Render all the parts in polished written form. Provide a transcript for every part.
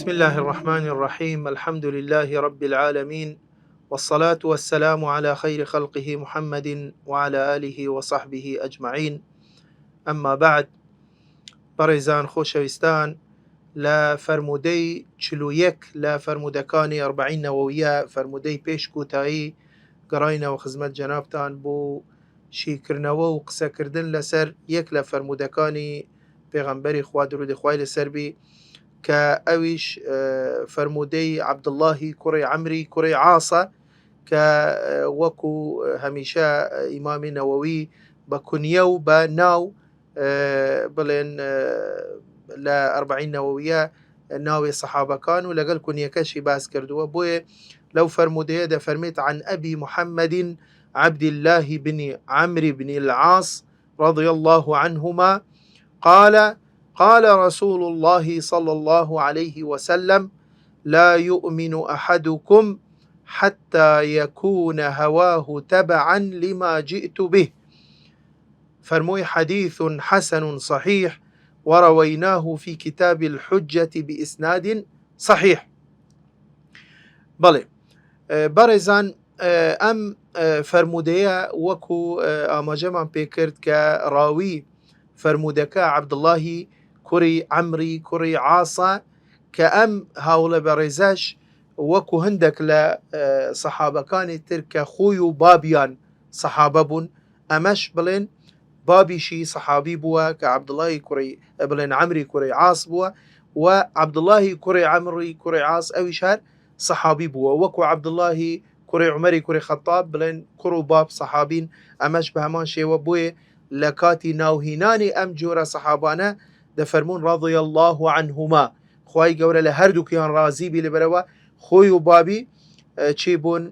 بسم الله الرحمن الرحيم. الحمد لله رب العالمين، والصلاة والسلام على خير خلقه محمد وعلى آله وصحبه أجمعين. أما بعد، بەڕێزان خۆشەویستان، لە فەرموودەی 41 لە فەرموودەکانی 40 نەوەویە، فەرموودەی پێش کۆتایی گەڕاینەوە خزمەت جەنابتان بۆ شیکردنەوە و قسەکردن لەسەر یەک لە فەرموودەکانی پێغەمبەری خوا درودی خوای لەسەر بی، کە ئەویش فەرموودەی عەبدوڵڵاهی کوڕی عەمری کوڕی عاسە، کە وەکو هەمیشە ئیمامی نەوەوی بە کونیە و بە ناو بڵێن لە 40 نەوەویە ناوی سەحابەکان و لەگەڵ کونیەکەشی باس کردووە. بۆیە لەو فەرموودەیە دەفەرمێت عن أبي محمد عبد الله بن عمرو بن العاص رضي الله عنهما قال رسول الله صلى الله عليه وسلم لا يؤمن أحدكم حتى يكون هواه تبعا لما جئت به. فرموي حديث حسن صحيح ورويناه في كتاب الحجة بإسناد صحيح. بلي بەڕێزان، ئەم فەرموودەیە وەکو ئاماژەمان پێکرد کە ڕاوی فەرموودەکە عەبدوڵڵاهی کوڕی عەمری کوڕی عاسە، کە ئەم هاوڵە بەڕێزەش وەکو هەندێک لە سەحابەکانی تر کە خۆی و بابیان سەحابە بوون، ئەمەش بڵێن بابیشی سەحابی بووە کە عەبدوڵڵاهی کوڕی بڵێن عەمری کوڕی عاس بووە، و عەبدوڵڵاهی کوڕی عەمری کوڕی عاس ئەویش هەر سەحابی بووە، وەکو عەبدوڵڵاهی کوڕی عومەری کوڕی خەتاب بڵێن کوڕ و باب سەحابین، ئەمەش بە هەمان شێوە. بۆیە لە کاتی ناوهینانی ئەم جۆرە سەحابانە دەفەرمون رضي الله عنهما، خوای گەورە لە هەردووکیان ڕازی بی لەبەرەوە خۆی و بابی چی بوون؟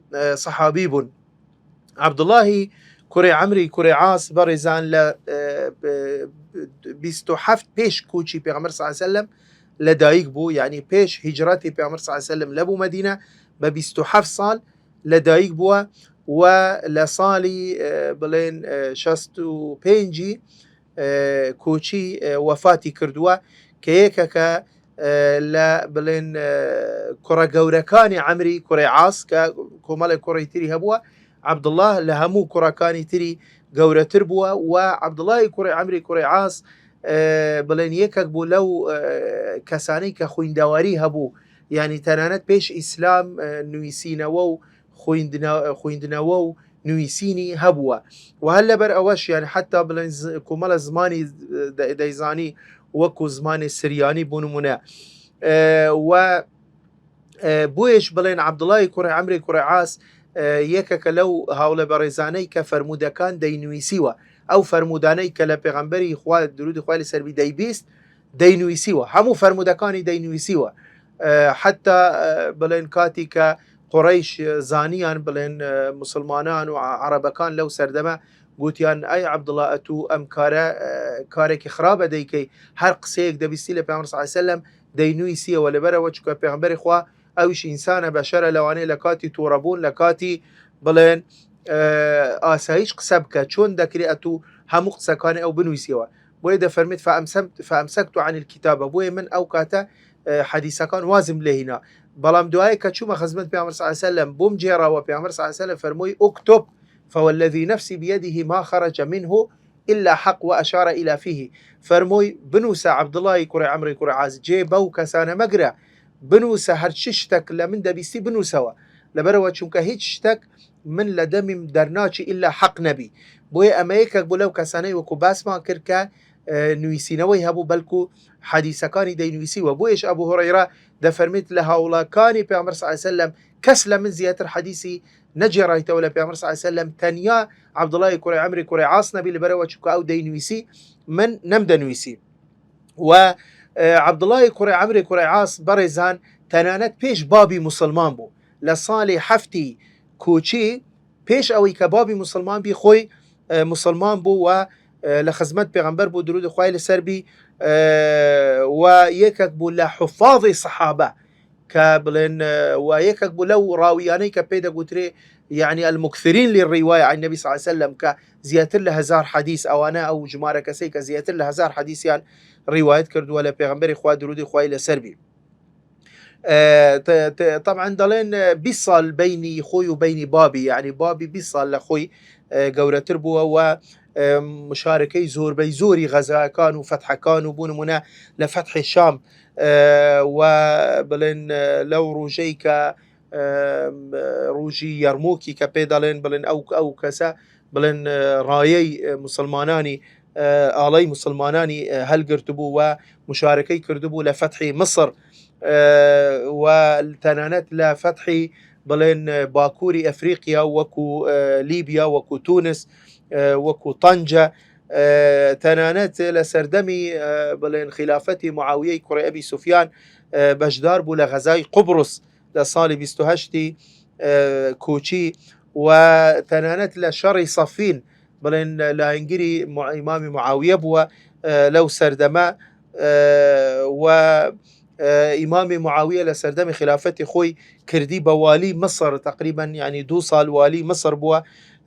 سەحابی بوون. عەبدوڵڵاهی کوڕی عەمری کوڕی عاس بەڕێزان لە 27 پێش کوچی پێغەمبەر صلی الله علیه وسلم لەدایک بوو، یعنی پێش هیجرەتی پێغەمبەر صلی الله علیه وسلم لەبوو مەدینە بە 27 ساڵ لەدایک بووە، و لە ساڵی بڵێن 65 کۆچی وەفاتی کردووە، کە یەکەکە لە بڵێن کوڕە گەورەکانی عەمری کوڕی عاس کە کۆمەڵێک کوڕی تری هەبووە. عەبدوڵڵاه لە هەموو کوڕەکانی تری گەورەتر بووە، و عەبدوڵڵاهی کوڕی عەمری کوڕی عاس بڵێن یەکێک بوو لەو کەسانەی کە خوێندەواری هەبوو، یعنی تەنانەت پێش ئیسلام نوویسینەوە و خوێندنەوە و نوویسینی هەبووە، و هەر لەبەر ئەوەش یعنی حتا بڵێن کۆمەڵە زمانی دەیزانی وەکو زمانی سریانی بۆ نمونە. و بۆیش بڵێن عەبدوڵڵاهی کوڕی عەمری کوڕی عاس یەکێکە لەو هاوڵە بەڕێزانەی کە فەرموودەکان دەینویسیوە، ئەو فەرموودانەی کە لە پێغەمبەری خوا درودی خوای لەسەر بی دەیبیست دەینویسیوە، هەموو فەرموودەکانی دەینویسیوە، حتا بڵێن کاتی کە قوڕەیش زانیان بڵێن مسلمانان و عەرەبەکان لەو سەردەمە گوتیان ئەی عەبدوڵڵا ئەتوو ئەم کارێکی خراپە دەیکەی، هەر قسەیەک دەبیستی لە پێغەمبەر صلی الله علیه وسلم دەینویسیەوە، لەبەرەوە چونکە پێغەمبەری خوا ئەویش ئینسانە بەشەرە، لەوانەیە لە کاتی تووڕەبوون لە کاتی بڵێن ئاسایش قسە بکە، چۆن دەکرێت ئەتوو هەموو قسەکانی ئەو بنویسیەوە. بۆیە دەفەرمێت فەئەمسەکت عن الكتابە، بۆیە من ئەو کاتە حەدیسەکان وازم لێهینا، بەڵام دوایە کە چوومە خزمەت پێغەمبەر صلی الله علیه وسلم بۆم جێراوە، پێغەمبەر صلی الله علیه وسلم فەرمووی اكتب فوالذي نفسي بيده ما خرج منه إلا حق وأشار إلى فيه. فەرمووی بنووسە عەبدوڵڵاهی کوڕی عەمری کوڕی عاس، جێ بەو کەسانە مەگرە، بنووسە هەر چ شتێک لە من دەبیستی بنووسەوە، لەبەرەوە چونکە هیچ شتێک من لە دەمیم دەرناچی ئیلا حەق نەبی. بۆیە ئەمە یەکێک بوو لەو کەسانەی وەکو باسمان کرد کە نوویسینەوەی هەبوو، بەلکو حەدیسەکانی دەینویسیوە. بۆیش ئەبوو هورەیرە دەفەرمێت لە هاوڵەکانی پێغەمبەر صلی الله علیه وسلم کەس لە من زیاتر حەدیسی نەجێڕایتەوە لە پێغەمبەر صلی الله علیه وسلم، تەنیا عەبدوڵڵاهی کوڕی عەمری کوڕی عاس نەبی، لەبەرەوە چونکە ئەو دەینویسی من نەمدەنویسی. و عەبدوڵڵاهی کوڕی عەمری کوڕی عاس بەڕێزان تەنانەت پێش بابی مسلمان بوو، لە ساڵی 7 کۆچی پێش ئەوەی کە بابی مسلمان بی خۆی مسلمان بوو، و لە خزمەت پێغەمبەر بوو درودی خوای لەسەر بی، و یەکێک بوو لە حوفاظی سەحابە کە بڵێن، و یەکێک بوو لەو ڕاویانەی کە پێی دەگوترێ يعني المكثرين للرواية عن النبي صلى الله عليه وسلم كزياتر لهزار حديث أوانا أو جمارة كسي كزياتر لهزار حديث يعني رواية كردوا لبيغمبر إخوة درود إخوة إلى سربي. طبعا دلين بيصل بيني خوي وبيني بابي، يعني بابي بيصل لخوي قورة تربوة و مشاركي زور بيزوري غزا كان وفتح كان وبون منا لفتح الشام وبلين لو روجيكا روجي يرموكي كبيدالين بلين او كسا بلين رايي مسلماناني آلي مسلماناني هل قرتبو ومشاركي كردبو لفتح مصر والتنانات لفتح بلين باكوري افريقيا وكو ليبيا وكو تونس وكو طنجة تنانات لسردمي بلين خلافتي معاوية كري أبي سفيان بجدار بو لغزاي قبرص لصالي بيستهشتي كوشي وتنانات لشري صفين بلين لانجري إمامي معاوية بو لو سردما و إمامي معاوية لسردمي خلافتي خوي كردي بوالي مصر تقريبا يعني 2 سال والي مصر بوا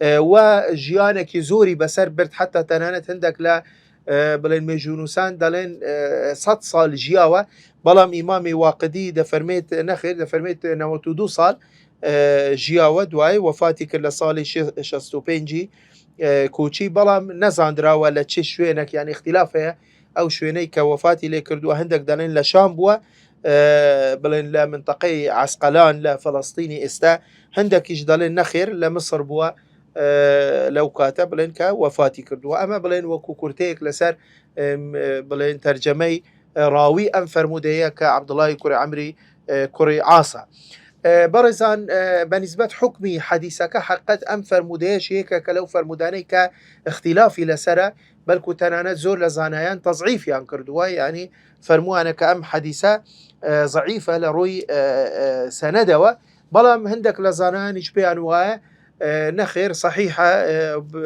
وجيانك زوري بسر برد حتى تنانت هندك لا بلين ميجونوسان دالين 100 سال جياوة بلام إمامي واقدي دفرميت نخير دفرميت نوتو 2 سال جياوة دواي وفاتي كل صالي شستو بينجي كوشي بلام نزاندرا ولا تشي شوينك يعني اختلافها او شويني كوفاتي لي كردو هندك دالين لشام بوا بلين لا منطقي عسقلان لا فلسطيني استا هندك يش دالين نخير لمصر بوا لو كاتب بلين كوفاتي كردو اما بلين وكو كورتيك لسر بلين ترجمي راوي ام فرموديه كعبد الله كوري عمري كوري عاصا برزان بنسبة حكمي حديثك حقت أم فرموديش هيك كلو فرموداني كاختلافي لسرة بل كتنانا زور لزانيان تضعيف يعني كردوا يعني فرموانا كأم حديثة ضعيفة لروي سندوا بلام هندك لزانيان يشبه أنواع نخير صحيحة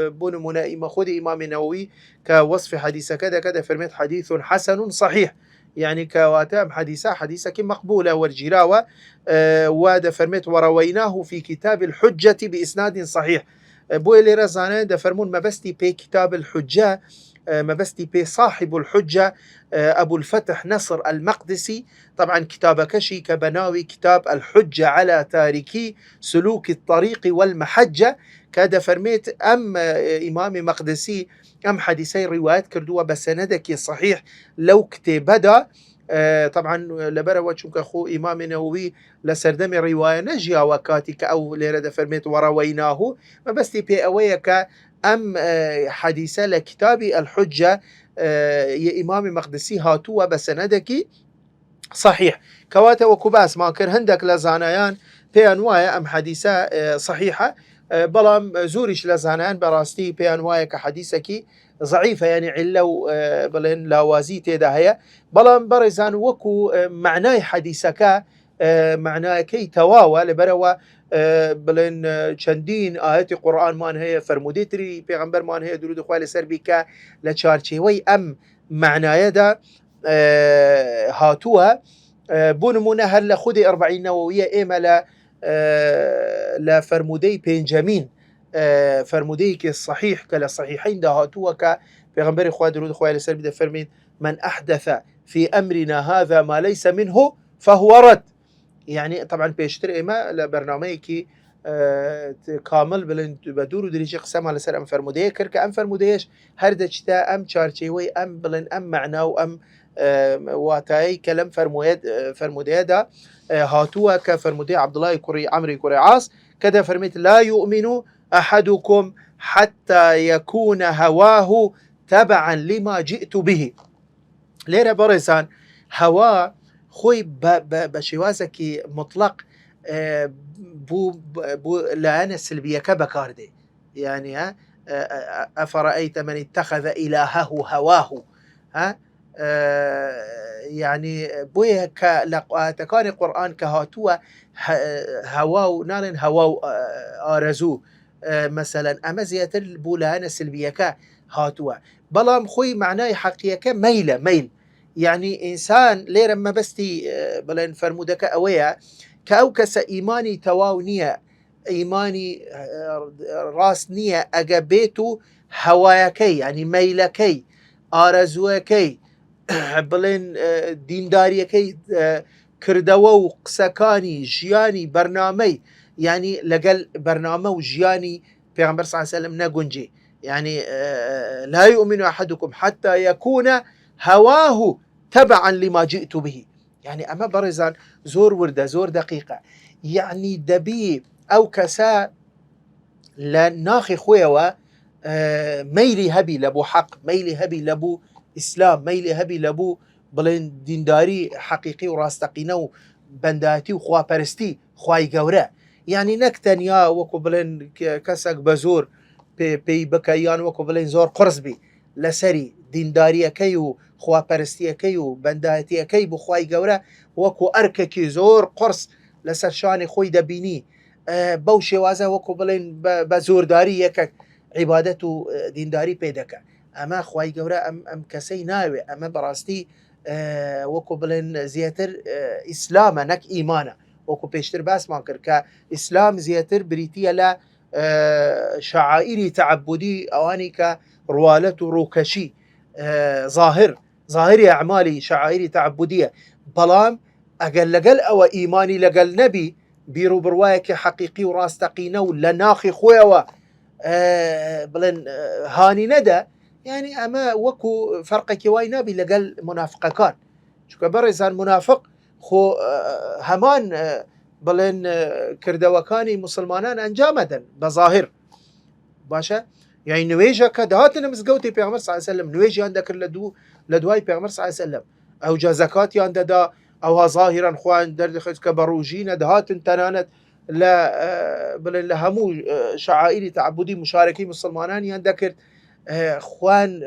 بون منائمة خذ إمام النووي كوصف حديثة كذا كذا فرميت حديث حسن صحيح يعني كواتام حديثة مقبولة والجراوة ودا فرميت ورويناه في كتاب الحجة بإسناد صحيح بو اللي رزانه دا فرمون مبستي بي كتاب الحجة مبستي بي صاحب الحجة أبو الفتح نصر المقدسي طبعا كتاب كشي كبناوي كتاب الحجة على تاركي سلوك الطريق والمحجة كاد فرميت أم إمام مقدسي أم حديثي روايات كردوها بسندك صحيح لو كتبدا طبعا لبرا وجهك أخو إمام نووي لسردم رواية نجيا وكاتك أو ليرد فرميت ورويناه ما بس بي أويك أم حديثة لكتابي الحجة يا إمام مقدسي هاتوا بسندك صحيح كواتا وكباس ما كر هندك لزانيان بي أنواع أم حديثة صحيحة بلام زورش لزانيان براستي بي أنواع كحديثك ضعيفة يعني علو بلين لاوازي تيدا هي بلام برزان وكو معناي حديثك معناي كي تواوى لبروا بلين چندين آيات قرآن مان هي فرموديتري پیغمبر مان هي درود خوالي سربيكا لچارچيوي أم معناي دا هاتوها بونمونا هل خودي 40 نووية إيما لفرمودي بنجامين فرموديك الصحيح كلا صحيحين ده هاتوا كبيغمبر إخوة درود إخوة لسر بدأ فرمين من أحدث في أمرنا هذا ما ليس منه فهو رد يعني طبعا بيشتري إما لبرنامجي كامل بلن بدور دريجي قسمها لسر أم فرمودية كرك أم فرموديش هردجتا أم شارشيوي أم بلن أم معناه أم واتاي كلام فرمودية ده هاتوا كفرمودية عبد الله كوري عمري كوري عاص كذا فرميت لا يؤمن أحدكم حتى يكون هواه تبعا لما جئت به ليرة برزان هوا خوي بشوازك مطلق بو لأنا سلبية كبكاردي يعني أفرأيت من اتخذ إلهه هواه يعني بويه كان القرآن كهاتوا هواو نالن هواو آرزو مثلا أما زيادة البولان السلبية كهاتوا بلام خوي معناه حقيقة ميل يعني إنسان ليرا ما بستي بلان فرمودك أويا كأوكس إيماني تواونية إيماني راس نية أجابيتو هوايكي يعني ميلكي آرزوكي بلين دینداریەکەی کردەوە و قسەکانی ژیانی بەرنامەی يعني لەگەل بەرنامە و ژیانی پێغەمبەر صلی الله عليه وسلم نەگونجێ يعني لا يؤمن أحدكم حتى يكون هواه تبعا لما جئت به يعني أما برزان زور وردة زور دقيقة يعني دبي أو كسا لناخي خويا ميلي هبي لبو حق ميلي هبي لبو إسلام ميلي هبي لبو بلين دینداری حقیقی و راستقینە و بەنداتی و خواپەرستی خوای گەورە یعنی نەک تەنیا وەکو بڵێن کەسێک بە زۆر پێی بکە یان وەکو بڵێن زۆر قرس بی لەسەری دینداریەکەی و خواپەرستیەکەی و بەنداتیەکەی بۆ خوای گەورە وەکو ئەرکێکی زۆر قرس لەسەر شانی خۆی دەبینی بەو شێوازە وەکو بڵێن بە زۆرداری یەکێک عیبادەت و دینداری پێ دەکە ئەمە خوای گەورە ئەم کەسەی ناوێ ئەمە بەڕاستی وەکو بڵێن زیاتر ئیسلامە نەک ئیمانە وەکو پێشتر باسمان کرد کە ئیسلام زیاتر بریتیە لە شعائری تعبدی ئەوانی کە ڕوالەت و ڕووکەشی ظاهری ئەعمالی شعائری تعبدیە بەڵام ئەگەر لەگەل ئەوە ئیمانی لەگەل نەبی بیر و بڕوایەکی حەقیقی و ڕاستەقینە و لە ناخی خۆیەوە بڵێن هانی نەدا يعني أما وكو فرقك واي نابي لقل منافقكان شو كبرزان منافق خو همان بلين كردوكاني مسلمانان أنجامدا بظاهر باشا يعني نويجا كدهاتنا مزقوتي بيغمر صلى الله عليه وسلم نويجي عندك لدواي بيغمر صلى الله عليه وسلم أو جازكاتي عند دا أو ظاهرا خوان درد خيز كبروجين دهات تنانت لا بلين لهمو شعائري تعبدي مشاركي مسلمانان عندك خوان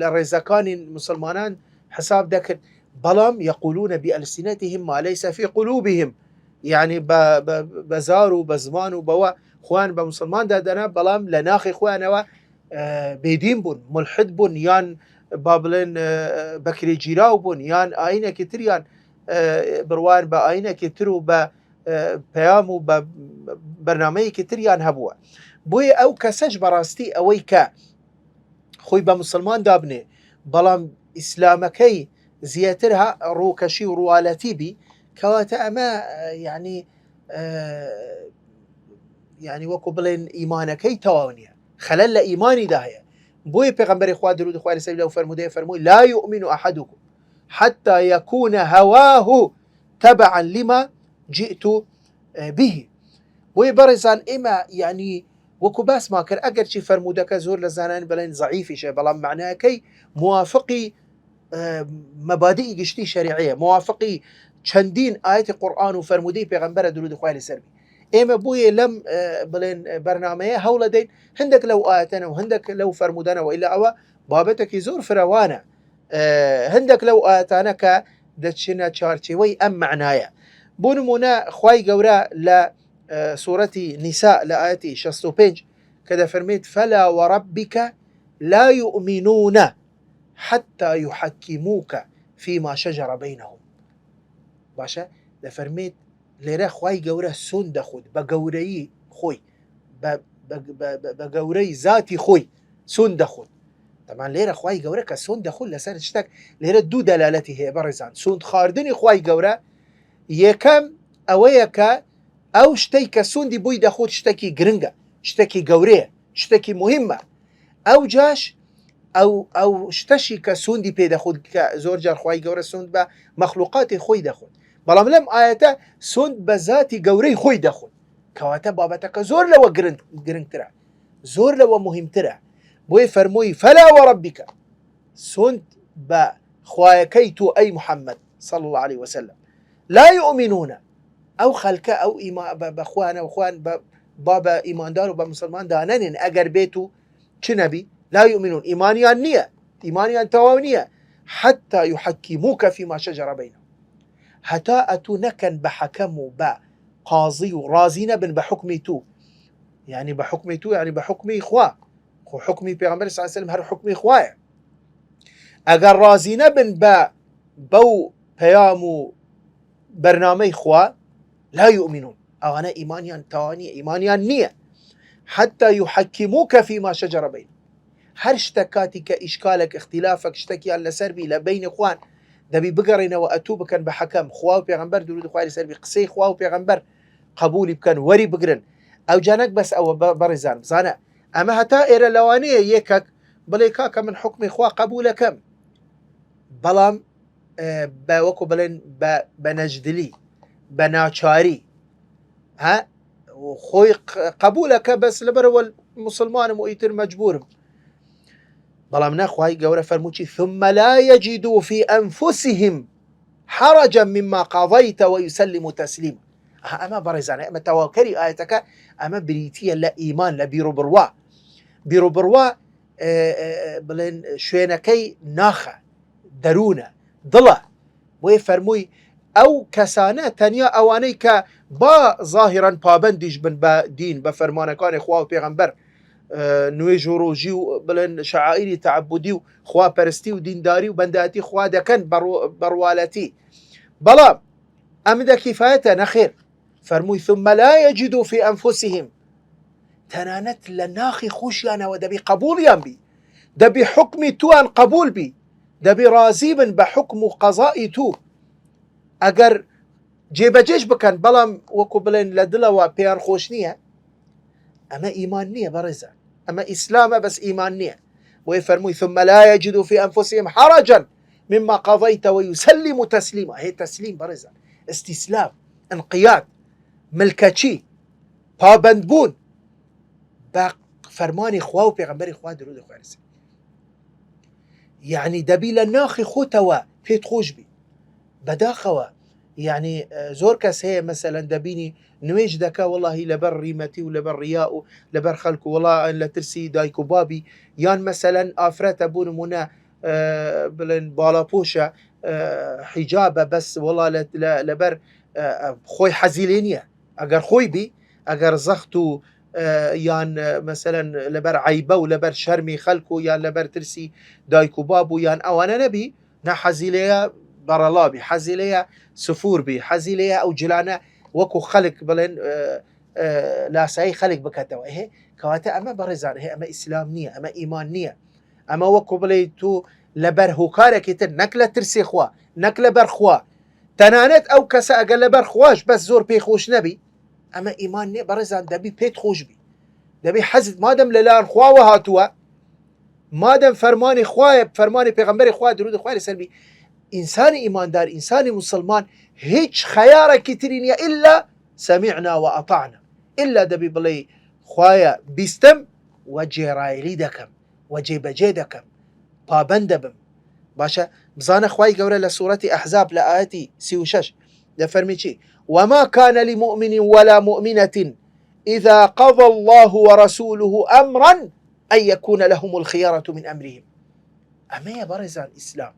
لرزقان مسلمان حساب ذكر بلام يقولون بألسنتهم ما ليس في قلوبهم يعني بزارو بزمانو بوا خوان بمسلمان دادنا بلام لناخي خوانوا بيدين بون ملحد بون يان بابلين بكري جيراو بون يان آينة كتريان بروان بآينة كترو بيامو برنامج كتريان هبوا بوي أو كسج براستي أويكا خوي بمسلمان دابني بلام إسلامكي زياترها روكشي وروالتي بي كواتا أما يعني وكو بلين إيمانكي تواونيا خلال إيماني داهية بوي پیغمبر إخوة درود إخوة عليه السلام فرموده لا يؤمن أحدكم حتى يكون هواه تبعا لما جئت به بوي برزان إما يعني وەکو باسمان کرد ئەگەرچی فرموودەکە زۆر لە زانانی بەڵێن زەعیفیشە بەڵام معناکەی موافقی مەبادئی گشتی شەریعەیە موافقی چەندین ئاەتی قورئان و فرموودەی پێغەمبەرە درود خوای لەسەر بی ئێمە بۆیە لەم بڵێن بەرنامەیە هەوڵ دەین هەندێک لەو ئاەتەنە و هەندێک لەو فرموودانەوە ئیلا ئەوە بابەتێکی زۆر فراوانە هەندێک لەو ئاەتانە کە دەچنە چارچێوەی ئەم معنایە بۆ نمونە خوای گەورە لە سورة نساء لآية 65 كذا فرميت فلا وربك لا يؤمنون حتى يحكموك فيما شجر بينهم باشا ده فرميت ليرا خواي قورة سند خود بقوري خوي بقوري ذاتي خوي سند خود طبعا ليرا خواي قورة كسند خود لسان اشتاك ليرا دو دلالتي هي برزان سند خاردني خواي قورة يكم اويكا او شتي كسوندي بوي دخود شتكي جرنجا شتكي قوريه شتكي مهمة او جاش او شتشي كسوندي بي دخود كزور جار خواي قورة سوند بمخلوقات خوي دخود بلام لم آياتا سوند بذاتي قوري خوي دخود كواتا بابتك زور لو جرنج ترى زور لو مهم ترى بوي فرموي فلا وربك سوند بخوايكيتو اي محمد صلى الله عليه وسلم لا يؤمنون او خلكه او بخوانا وخوان بابا ايمان دار وبمسلمان دانن اگر بيتو نبي لا يؤمنون ايمانيان نيه ايمانيان تواونيه حتى يحكموك فيما شجر بينهم حتى اتونكن بحكموا بقاضي ورازين بن بحكميتو يعني بحكميتو يعني بحكمي اخوا حكمي پیغمبر صلى الله عليه وسلم هر حكمي اخوايا اگر رازين بن بو بيامو برنامج اخوا لا يؤمنون أو أنا إيمانيان توانية إيمانيان نية حتى يحكموك فيما شجر بينهم هر اشتكاتك إشكالك اختلافك اشتكي على سربي لبين إخوان دەبی بگەڕێنەوە ئەتوو بکەن بە حەکەم خوا و پێغەمبەر درود و خوای لەسەر بێ قسەی خوا و پێغەمبەر قبولی بکەن وەری بگرن ئەو جانەک بەس ئەوە بەڕێزانم بزانە ئەمە هەتا ئێرە لەوانەیە یەکەک بڵێ کاکە من حکمی خوا قبولەکەم بەڵام بە وەکو بڵێن بە نەجدلی بە ناچاری خۆی قبولەکە بەس لەبەرەوە مسلمانم و ئیتر مەجبورم بەڵام نەخوای گەورە فەرمووی ثم لا يجدوا في أنفسهم حرجا مما قضيت ويسلموا تسليما ئەمە بەڕێزانە ئەمە تەواوکەری ئاەتەکە ئەمە بریتیە لە ئیمان لە بیرۆبڕوا بڵێن شوێنەکەی ناخە دەروونە دڵە بۆیە فەرمووی ئەو کەسانە تەنیا ئەوانەی کە با ظاهران پابندیش بن بە دین بە فەرمانەکانی خوا و پێغەمبەر نوێژ و ڕۆژی و بڵێن شعائری تعبدی و خواپەرستی و دینداری و بەندەتی خوا دەکەن بەڕوالەتی بەڵام ئەم دەکیفایەتە نەخێر فەرمووی ثم لا يجدوا في أنفسهم تەنانەت لە ناخی خۆشیانەوە دەبی قبولیان بی دەبی حکمی توان قبول بی دەبی ڕازی بن بە حکم و قەزای تو ئەگەر جێبەجێش بکەن بەڵام وەکو بڵێن لە دڵەوە پێیان خۆش نییە ئەمە ئیمان نییە بەڕێزان ئەمە ئیسلامە بەس ئیمان نییە وی فەرمووی ثم لا يجدوا في أنفسهم حرجا مما قضيت ويسلموا تسليما هي تسليم بەڕێزان استیسلام انقیاد ملکەچی پابندبوون بە فەرمانی خوا و پێغەمبەری خوا درود و خوای لەسەر یعنی دەبی لە ناخی خۆتەوە پێت خۆش بی بەداخەوە یعنی زۆر کەس هەیە مەسەلەن دەبینی نوێژ دەکا وەڵاهی لەبەر ڕیمەتی و لەبەر ڕیا و لەبەر خەڵک و وەڵا لە ترسی دایک و بابی یان مەسەلەن ئافرەتە بۆ نمونە بڵێن باڵاپۆشە حیجابە بەس وەڵا لەبەر خۆی حەزی لێ نییە ئەگەر خۆی بی ئەگەر زەخت و یان مەسەلەن لەبەر عیبە و لەبەر شەرمی خەڵک و یان لەبەر ترسی دایک و باب و یان ئەوانە نەبی نە حەزی لێیە بەڕەڵابی حەزی لێیە سفور بی حەزی لێیە ئەو جلانە وەکو خەڵک بڵێن لاسایی خەڵک بکەتەوە هێ کەواتە ئەمە بەڕێزان هەیە ئەمە ئیسلام نییە ئەمە ئیمان نییە ئەمە وەکو بڵێ تو لەبەر هۆکارێکی تر نەک لە ترسی خوا نەک لەبەر خوا تەنانەت ئەو کەسە ئەگەر لەبەر خواش بەس زۆر پێی خۆش نەبی ئەمە ئیمان نییە بەڕێزان دەبی پێت خۆش بی دەبی حەزت مادەم لەلایەن خواوە هاتووە مادەم فەرمانی خوایە فەرمانی پێغەمبەری خوا درود و خوای لەسەر بی ئینسانی ئیماندار ئینسانی مسلمان هیچ خەیارێکی تری نییە ئیلا سەمیعنا و ئەطعنا ئیلا دەبی بڵێ خوایە بیستم و جێڕایەلی دەکەم و جێبەجێ دەکەم پابەند دەبم باشە بزانە خوای گەورە لە سوورەتی ئەحزاب لە ئاەتی 36 دەفەرمی چی وما كان لمؤمن ولا مؤمنة إذا قضى الله ورسوله أمرا أن يكون لهم الخيارة من أمرهم ئەمە یە بەڕێزان ئیسلام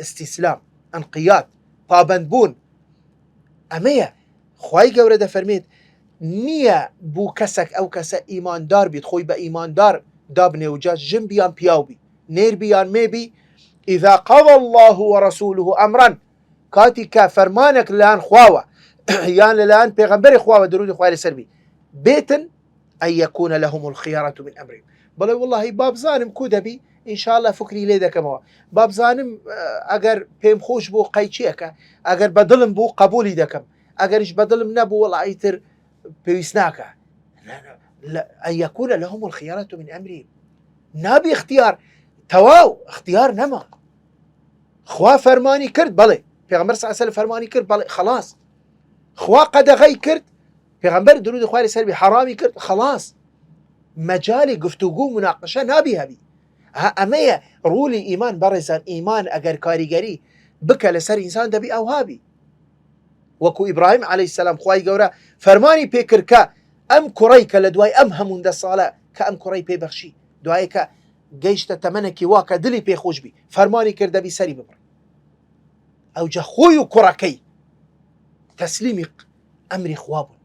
استیسلام ئەنقیاد پابەندبوون ئەمەیە خوای گەورە دەفەرمێت نییە بوو کەسێک ئەو کەسە ئیماندار بیت خۆی بە ئیماندار دابنێ و جا ژن بیان پیاو بی نێر بیان مێبی إذا قضى الله ورسوله أمرا کاتی کە فەرمانێک لەلایەن خواوە یان لەلایەن پێغەمبەری خواوە درود و خوای لەسەر بی بێتن أن يكون لهم الخيارة من أمرهم بڵێ واللهی بابزانم کو دەبی ئینشاءالله فکری لێ دەکەمەوە بابزانم ئەگەر پێم خۆش بوو قەیچیەکە ئەگەر بەدڵم بوو قبولی دەکەم ئەگەریش بەدڵم نەبوو وەڵی تر پێویست ناکە أن يكون لهم الخيارة من أمرهم نابی اختیار تەواو اختیار نەما خوا فەرمانی کرد بڵێ پێغەمبەر صلی الله علیه و سلم فەرمانی کرد بڵێ خلاص خوا قەدەغەی کرد پێغەمبەر درود و خوای لەسەر بی حرامی کرد خلاص مەجالی گفتوگو مناقشە نابی هەبی ئەمەیە ڕوولی ئیمان بەڕێزان ئیمان ئەگەر کاریگەری بکە لەسەر ئینسان دەبی ئەو هابی وەکو ئیبراهیم عەلەیهی سەلام خوای گەورە فەرمانی پێکرد کە ئەم کوڕەی کە لە دوای ئەم هەموو 10 ساڵە کە ئەم کوڕەی پێبەخشی دوایە کە گەیشتە تەمەنێکی وا کە دلی پێخۆش بی فەرمانی کرد دەبی سەری ببڕ ئەوجا خۆی و کوڕەکەی تەسلیمی ئەمری خوا بوون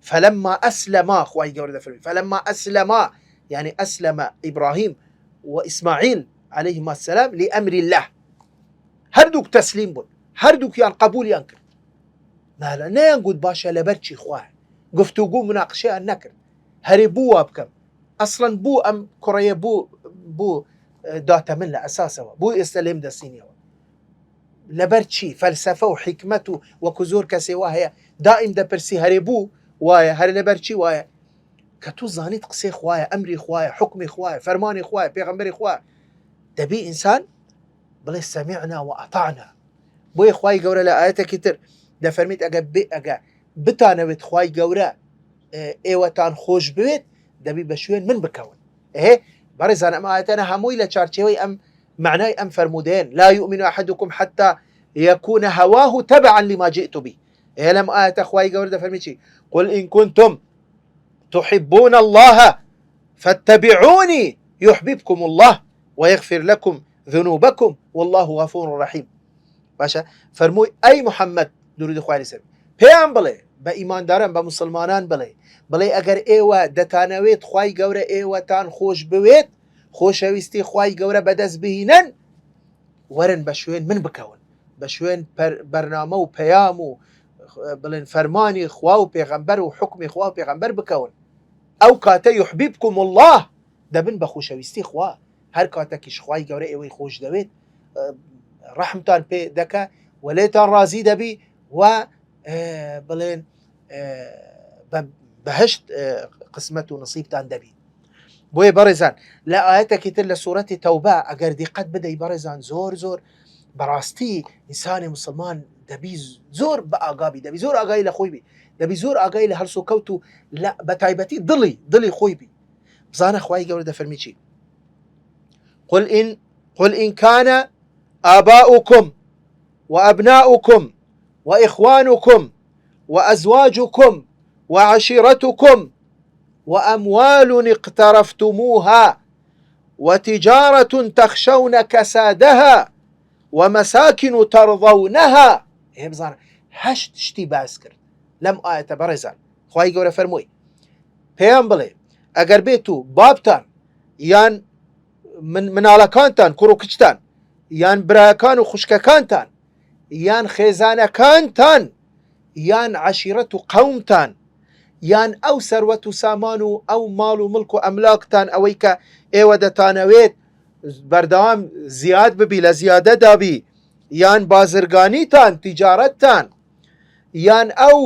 فلما أسلما خواهي قول دفرمي فلما أسلما يعني أسلم إبراهيم وإسماعيل عليهما السلام لأمر الله هردوك تسليم بون هردوك يعني قبول ينكر ما لا نينقود باشا لبرشي خواه قفتوقو مناقشة النكر هربوا بكم أصلا بو أم كوريا بو داتا من لا أساسا بو إسلام دا سينيا لبرچی فلسفه و حکمت و وەکو زۆر کەسێ وایە دائیم دەپرسی هەرێ بوو وایە هەر لەبەرچی وایە کە تو زانیت قسەی خوایە ئەمری خوایە حکمی خوایە فەرمانی خوایە پێغەمبەری خوایە دەبی ئینسان بڵێ سەمیعنا وئەطەعنا. بۆیە خوای گەورە لە ئاەتێکی تر دەفەرمیت ئەگە بتانەوێت خوای گەورە ئێوەتان خۆش بوێت دەبی بە شوێن من بکەون. بەڕێزان ئەم ئاەتانە هەمووی لە چارچێوەی ئەم معنای ئەم فرمودەیەن لا يؤمن أحدكم حتى يكون هواه تبعا لما جئت به. لم آية أخوائي قورد فرميتي قل إن كنتم تحبون الله فاتبعوني يحببكم الله ويغفر لكم ذنوبكم والله غفور رحيم. باشا فرموي أي محمد درود أخوائي لسلم پیان بڵێ بە ئیمانداران بە مسلمانان بڵێ ئەگەر ئێوە دەتانەوێت خوای گەورە ئێوەتان خۆش بوێت خۆشەویستی خوای گەورە بەدەست بهینەن وەرن بە شوێن من بکەون بە شوێن بەرنامە و پەیام و بڵێن فەرمانی خوا و پێغەمبەر و حکمی خوا و پێغەمبەر بکەون ئەو کاتە یحببکم الله دەبن بە خۆشەویستی خوا هەر کاتێکیش خوای گەورە ئێوەی خۆش دەوێت ڕەحمتان پێ دەکە و لێتان ڕازی دەبی و بڵێن بەهشت قسمەت و نصیبتان دەبی. بۆیە بەڕێزان لە ئاەتێکی تر لە سوورەتی تەوبە ئەگەر دیقەت بدەی بەڕێزان زۆر بەڕاستی ئینسانی مسلمان دەبی زۆر بە ئاگابی دەبی زۆر ئاگای لە خۆی بی دەبی زۆر ئاگای لە هەڵس و کەوت و بە تایبەتی دڵی خۆی بی. بزانە خوای گەورە دەفەرمی چی قل إن كان آباؤكم وأبناؤكم وإخوانكم وأزواجكم وعشيرتكم وأموال اقترفتموها وتجارة تخشون كسادها ومساكن ترضونها. بزانە هەشت شتی باس کرد لەم ئاەتە بەڕێزان. خوای گەورە فەرمووی پێیان بڵێ ئەگەر بێت و بابتان یان مناڵەکانتان کوڕ و کچتان یان برایەکان و خوشکەکانتان یان خێزانەکانتان یان عەشیرەت و قەومتان یان ئەو سەروەت و سامان و ئەو ماڵ و ملک و ئەملاکتان ئەوەی کە ئێوە دەتانەوێت بەردەوام زیاد ببی لە زیادە دابی یان بازرگانیتان تیجارەتتان یان ئەو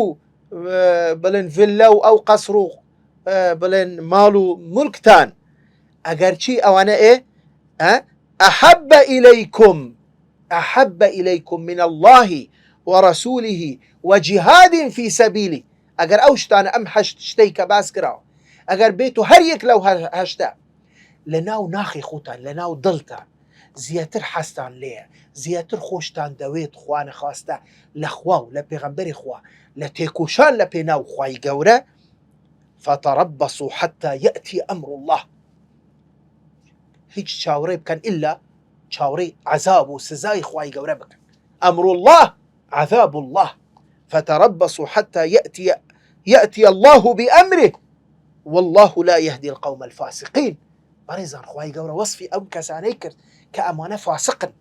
بڵێن ڤیلا و ئەو قەسڕ و بڵێن ماڵ و ملکتان ئەگەر چی ئەوانە أحب إليكم من الله ورسوله وجهاد في سبيله. ئەگەر ئەو شتانە ئەم هەشت شتەی کە باس کراوە ئەگەر بێت و هەر یەک لەو هەشتە لە ناو ناخی خۆتان لە ناو دڵتان زیاتر حەستان لێیە زیاتر خۆشتان دەوێت خوا نەخواستە لە خوا و لە پێغەمبەری خوا لە تێکۆشان لە پێناو خوای گەورە فتربصوا حتى يأتي أمر الله. هیچ چاوەڕێ بکەن ئللا چاوەڕێی عەذاب و سزای خوای گەورە بکەن. أمر الله عذاب الله فتربصوا حتى يأتي الله بأمره والله لا يهدي القوم الفاسقين. بەڕێزان خوای گەورە وەصفی ئەم کەسانەی کرد کە ئەمانە فاسقن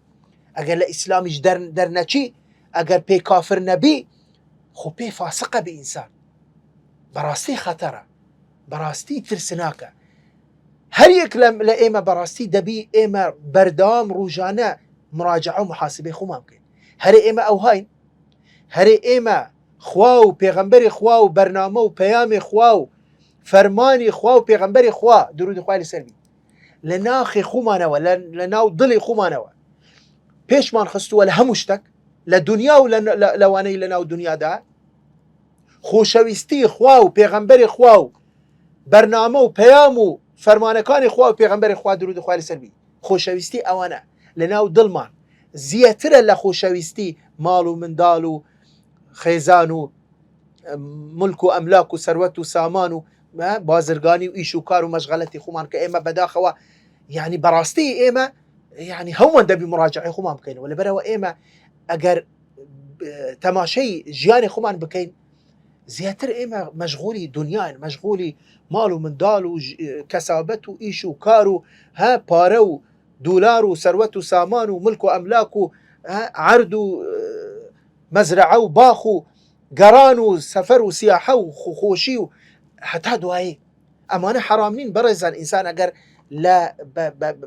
ئەگەر لە ئیسلامیش دەرنەچی ئەگەر پێی کافر نەبی خۆ پێی فاسقە بە ئینسان بەڕاستی خەتەرە بەڕاستی ترسناکە. هەر یەک لە ئێمە بەڕاستی دەبی ئێمە بەردەوام ڕوژانە مراجعە و محاسبەی خۆمان بکەین. هەرێ ئێمە ئەو هاین هەرێ ئێمە خوا و پێغەمبەری خوا و بەرنامە و پەیامی خوا و فەرمانی خوا و پێغەمبەری خوا درود خوای لەسەر بی لە ناخی خۆمانەوە لە ناو دڵی خۆمانەوە پێشمان خستووە لە هەموو شتێک لە دنیا و لەوانەی لە ناو دنیادا خۆشەویستی خوا و پێغەمبەری خوا و بەرنامە و پەیام و فەرمانەکانی خوا و پێغەمبەری خوا درود خوای لەسەر بی خۆشەویستی ئەوانە لە ناو دڵمان زیاترە لە خۆشەویستی ماڵ و منداڵ و خێزان و ملک و ئەملاک و سەروەت و سامان و بازرگانی و ئیش و کار و مەشغەلەتی خۆمان کە ئێمە بەداخەوە یعنی بەڕاستی ئێمە یعنی هەمووان دەبی مراجعەی خۆمان بکەینەوە لەبەرەوە ئێمە ئەگەر تەماشەی ژیانی خۆمان بکەین زیاتر ئێمە مەشغولی دنیاین مەشغولی ماڵ و منداڵ و کەسابەت و ئیش و کار و پارە و دولار و سەروەت و سامان و ملک و ئەملاک و عرض و مەزرعە و باخ و گەڕان و سەفەر و سیاحە و خۆشی و هەتا دوایی ئەمانە حرام نین بەڕێزان ئینسان ئەگەر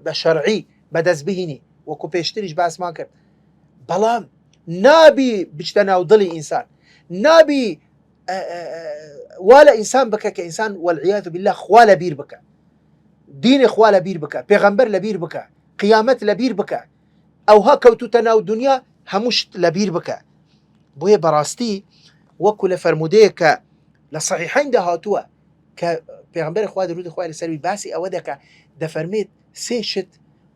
بە شەرعی بەدەست بهینی وەکو پێشتریش باسمان کرد بەڵام نابي بجتناو ضلي إنسان نابي ولا إنسان بك كإنسان والعياذ بالله خوال بير بك دين خوال بير بك پیغمبر لبير بك قيامت لبير بك أو هاكوتو تناو دنيا هموش لبير بك بوي براستي وكل فرموديك لصحيحين ده هاتوا كبيغمبر خواه درود خواه لسلوي باسي أودك ده فرميت سيشت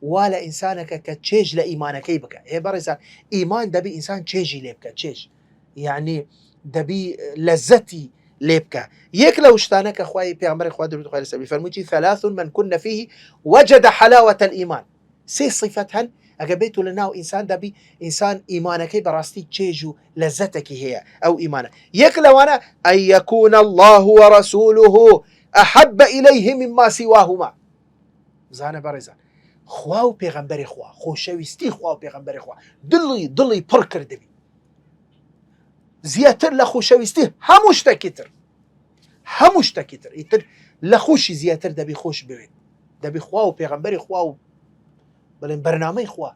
ولا إنسانك كتشيج لإيمانكي بك هي برزان إيمان دبي إنسان تشيجي ليبك تشيج يعني دبي لذتي ليبك يك لو اشتانك أخوي بيغمبر خواه درود خواه لسلوي فرموتي 3 من كنا فيه وجد حلاوة الإيمان سي صفتهن أجابيتو لناو إنسان دبي إنسان إيمانك براستي تشيجو لذتك هي أو إيمانك يكلا وانا أن يكون الله ورسوله أحب إليه مما سواهما زانا برزان خواو بيغمبري خوا خوشويستي خواو بيغمبري خوا ضلي بركر دبي زياتر لخوشويستي هموش تكتر يتر لخوش زياتر دبي خوش ببين دبي خواو بيغمبري خواو بلين برنامج خوا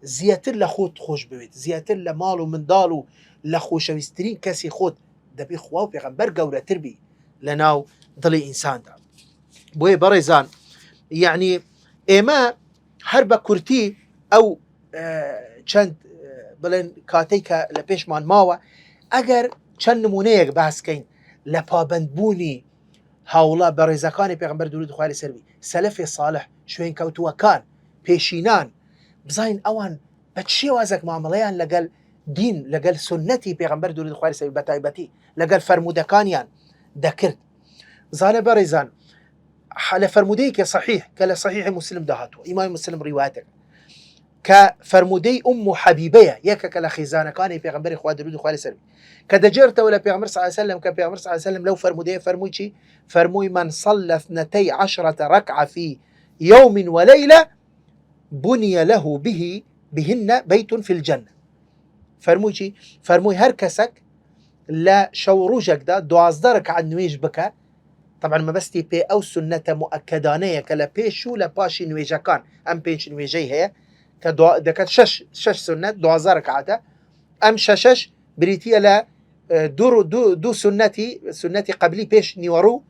زياتر لخوت خوش بوید زیاتر لمال و مندال و لخوشویسترین کسی خود دبی خوا و پیغمبر گورتر بی لناو دلی انسان دا بوی برزان يعني اما هربا كورتي او چند بلين كاتيكا لبيش مان ماوا اگر چند نمونهيك بحث كين لپابندبوني هاولا برزاكاني پیغمبر درود خواه لسر سلف صالح شوين كوتوا كان پیشینان بزاین اوان بچی وازک معاملیان لگل دین لگل سنتی پیغمبر درود خواه لسر بتایبتی لگل فرمودکانیان دکرد زانه برزان حال فرمودی که صحیح که صحیح مسلم دهاتو امام مسلم روایتك كفرمودي حبيبية يك كلا خزانة كان پیغمبر خواه درود خواه لسر كدجرت ولا پیغمبر صلى الله عليه وسلم كبيغمبر صلى الله عليه وسلم لو فرمودي فرموي شي فرموي من صلى 12 ركعة في يوم وليلة بني له بهن بيت في الجنة فرموي شي فرموي هر كسك لا شوروجك دا 12 ركعة نويج بك طبعا ما بستي بي او سنة مؤكدانية كلا بيشو لا باشي نويجكان ام بيش نويجي هي دكت شش سنة 12 ركعة ام شش بريتيا لا دو سنتي قبلي بيش نيورو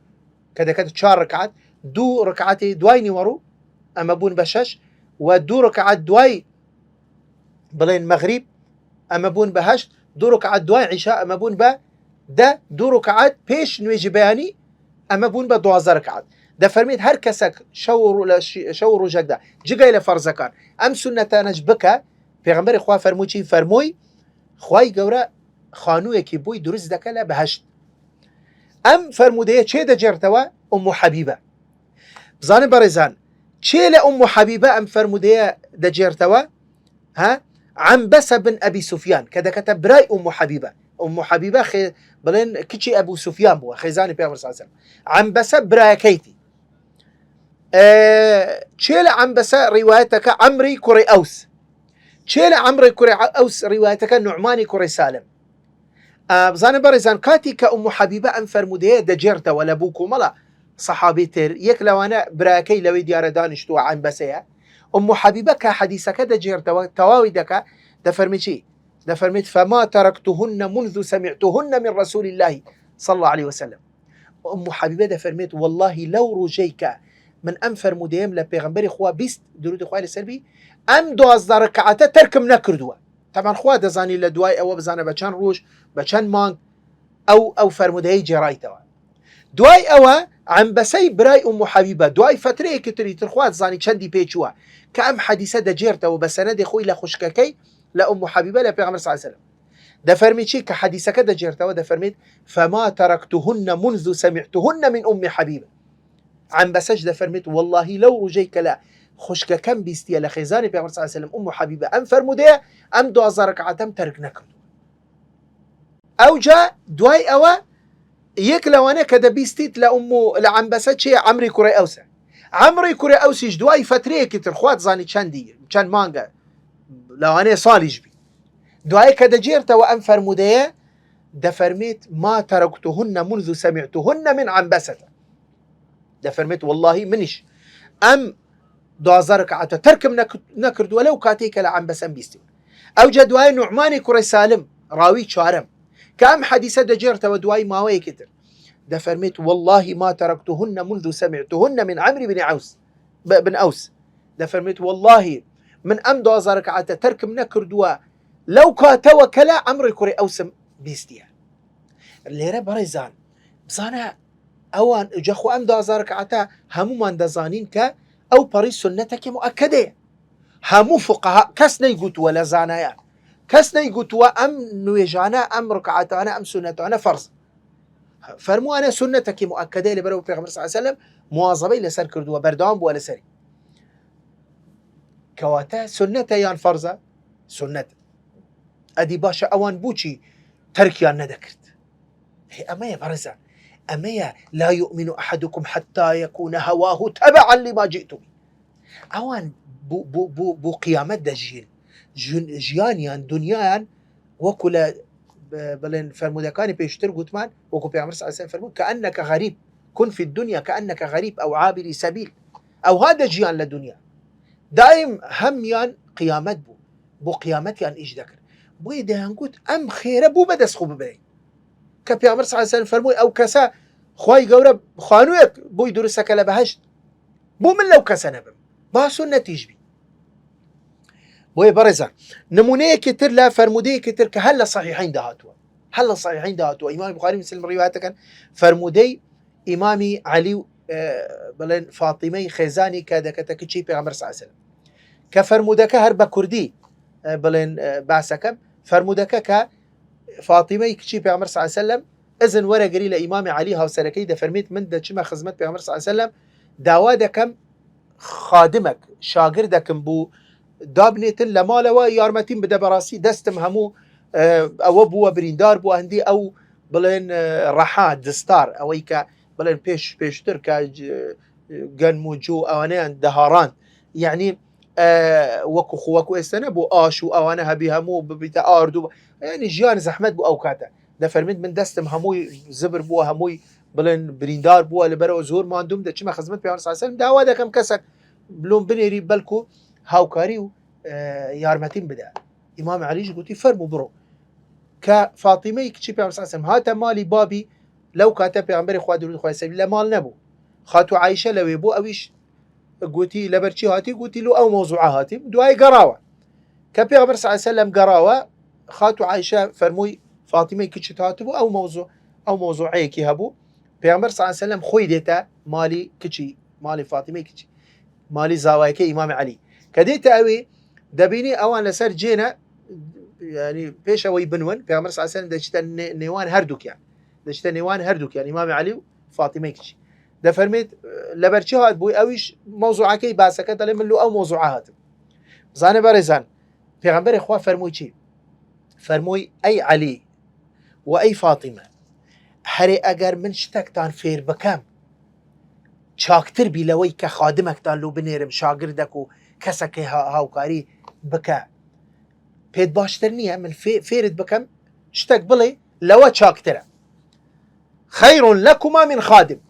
كذا كانت 4 ركعات دو ركعتي دواي نيورو اما بون بشش ودو ركعات دواي بلين مغرب اما بون بهشت دو ركعات دواي عشاء اما بون با ده دو ركعات بيش نويجي بياني اما بون با 12 ركعات ده فرميت هر كسك شور وجك ده جيجا الى فرزكان ام سنة نجبك پیغمبر خواه فرموچی فرموي خواهی گورا خانوی که بوی درست دکلا بهشت ام فرموده چه ده جرتوا حبیبه بزانه برزان چه ل حبیبه ام فرموده ده جرتوا ها عنبسة بن ابي سفيان كذا كتب براي حبيبه حبيبه بلين كيشي ابو سفيان بو خزاني بيغمبر صلى الله عليه وسلم عنبسة براي كيتي چه ل عنبسة روايتك عمري كري اوس چه ل عمري كري اوس روايتك نعماني كري سالم بزانه برزان كاتي كأم حبيبة أم فرمودية دجرت ولا بوكو ملا صحابي تر يك لو أنا براكي لو ديار دانشتو عن بسيا أم حبيبة كحديثك دجرت وتواودك دفرمي شيء دفرميت فما تركتهن منذ سمعتهن من رسول الله صلى الله عليه وسلم أم حبيبة دفرميت والله لو رجيك من أم فرموديم لبيغمبري خوا بيست درود خواه السلبي أم 12 ركعة تركم نكردوا طبعا خوا دزاني لدواي او بزانه بچان روش بچان مانگ او فرمودهي جرايتوا دواي او عم بسي براي حبيبه دواي فتره كتري ترخوات زاني چندي بيچوا كام حديثه دجرت وبسند خوي لخشككي لا حبيبه لا پیغمبر صلى الله عليه وسلم ده فرمي شي كحديثه كده دجرت وده فرميت فما تركتهن منذ سمعتهن من حبيبه عم بسج ده فرميت والله لو رجيك لا خشكه كم بيستي لخزاني پیغمبر صلى الله عليه وسلم حبيبه ام فرموده ام 12 ركعتم ترك نكردو او جاء دواي او يك لوانا كده بيستيت لعنبسة شي عمري كوري اوسا عمري كوري اوسيش دواي فتريه كتر خوات زاني چندي چند مانگا لوانا صالج بي دواي كده جيرتا وام فرموديه ده فرميت ما تركتهن منذ سمعتهن من عنبسة ده فرميت والله منش ام 12 ركعة تركم نكرد ولو كاتيك لعنبسة بيستي ئەو جە دوای نوعمانی کوڕی سالم ڕاوی چوارەم کە ئەم حەدیسە دەجێڕتەوە دوای ماوەیەکی تر دەفەرمێت والله ما تركتهن منذ سمعتهن من عمرو بن أوس دەفەرمێت والله من ئەم 12 ڕەکعاتە تەرکم نەکردووە لەو کاتەوە کە لە عەمڕی کوڕی ئەوسم بیستیە. لێرە بەڕێزان بزانە ئەوان جەخوا ئەم 12 ڕەکعاتە هەمومان دەزانین کە ئەو پەڕی سنەتێکی مؤکدەیە. هەموو فقها کەس نەیگوتووە لە زانایە کەس نەیگوتووە ئەم نوێژانە ئەم ڕکعاتانە ئەم سنەتانە فەرز فەرمووانە سنەتێکی مؤکدەیە لەبەرەوە پێغەمبەر صلی الله علیه وسلم مواظبەی لەسەر کردووە بەردەوام بووە لەسەری کەواتە سنەتە یان فەرزە سنەت ئەدی باشە ئەوان بووچی تەرکیان نەدەکرد ئەمەیە بەڕێزان ئەمەیە لا يؤمن أحدكم حتى يكون هواه تبعا لما جئت به ئەوان بۆ قیامەت دەژین ژیانیان دنیایان وەکو لە بڵێن فەرمودەکانی پێشتر گوتمان وەکو پێغەمبەر صلی الله علیه و سلم فەرمووی كأنك غريب كن في الدنيا كأنك غريب أو عابر سبيل أو هذا جيان للدنيا دائم هەمیان قیامەت بوو بۆ قیامەتیان ئیش دەکرد بۆیە دەیان گوت ئەم خێرە بوو بەدەست خۆ ببرین کە پێغەمبەر صلی الله علیه و سلم فەرمووی ئەو کەسە خوای گەورە خوانوویەک بۆی دروستەکە لە بەهەشت بۆ من لەو کەسە نەبم با سنەتیش بی بۆیە بەڕێزان نمونەیەکی تر لە فەرمودەیەکی تر کە هەر لە صحیحین داهاتووە ئیمامی بوخاری مسلم ڕیوایەتەکەن فەرمودەی ئیمامی عەلی و بڵێن فاتیمەی خێزانی کە دەکەتە کچی پێغەمبەر صلی الله علیه و سلم کە فەرمودەکە هەر بە کوردی بڵێن باسەکەم فەرمودەکە کە فاتیمەی کچی پێغەمبەر صلی الله علیه و سلم ئەزن وەرەگری لە ئیمامی عەلی هاوسەرەکەی دەفەرمێت من دەچمە خزمەت پێغەمبەر صلی الله علیه و سلم داوا دەکەم خادمك شاگردەکم بوو دابنێتن لە ماڵەوە یارمەتیم بدە بەڕاستی دەستم هەموو ئەوە بووە بریندار بووە هەندی ئەو بڵێن ڕەحا دستار ئەوەی کە بڵێن پێشتر کە گەنم و جوو ئەوانەیان دەهاڕاند یعنی وەکو ئێستا نەبوو ئاش و ئەوانە هەبی هەموو ببیتە ئارد و ینی ژیان زەحمەت بوو ئەو کاتە دەفەرمێت من دەستم هەمووی زبر بووە هەمووی بڵێن بریندار بووە لەبەرەوە زۆر ماندوم دەچمە خزمەت پێغەمبەر صلی الله علیه و سلم داوا دەکەم کەسێک بلۆم بنێری بەلکو هاوکاری و یارمەتیم بدە ئیمام عەلیش گوتی فەرموو بڕۆ کە فاتیمەی کچی پێغەمبەر صلی الله علیه و سلم هاتە ماڵی بابی لەو کاتە پێغەمبەری خوا درود خوای سەری لە ماڵ نەبوو خاتو عایشە لەوێ بوو ئەویش گوتی لەبەرچی هاتی گوتی لۆ ئەو مۆزوعە هاتیم دوای گەڕاوە کە پێغەمبەر صلی الله علیه و سلم گەڕاوە خاتو عایشە فەرمووی فاتیمەی کچت هاتبوو ئەو مۆزوعەیەکی هەبوو پێغەمبەر صلی الله علیه و سلم خۆی دێتە ماڵی کچی ماڵی فاتیمەی کچی ماڵی زاوایەکەی ئیمامی عەلی کە دێتە ئەوێ دەبینی ئەوان لەسەر جێنە ینی پێشەوەی بنون پێغەمبەر صلی الله علیه و سلم دەچتە نێوان هەردووکیان ئیمامی عەلی و فاتیمەی کچی دەفەرمێت لەبەرچی هات بووی ئەویش مۆزوعەکەی باسەکە دەڵێ من لۆ ئەو مۆزوعە هاتم بزانە بەڕێزان پێغەمبەری خوا فەرمووی چی فەرمووی ئەی عەلی و ئەی فاتیمە هەرێ ئەگەر من شتێکتان فێر بکەم چاکتر بی لەوەی کە خادمێکتان لۆ بنێرم شاگردێک و کەسێکی هاوکاری بکە پێت باشتر نییە من فێرت بکەم شتێک بڵێ لەوە چاکترە خەیر لەکما من خادم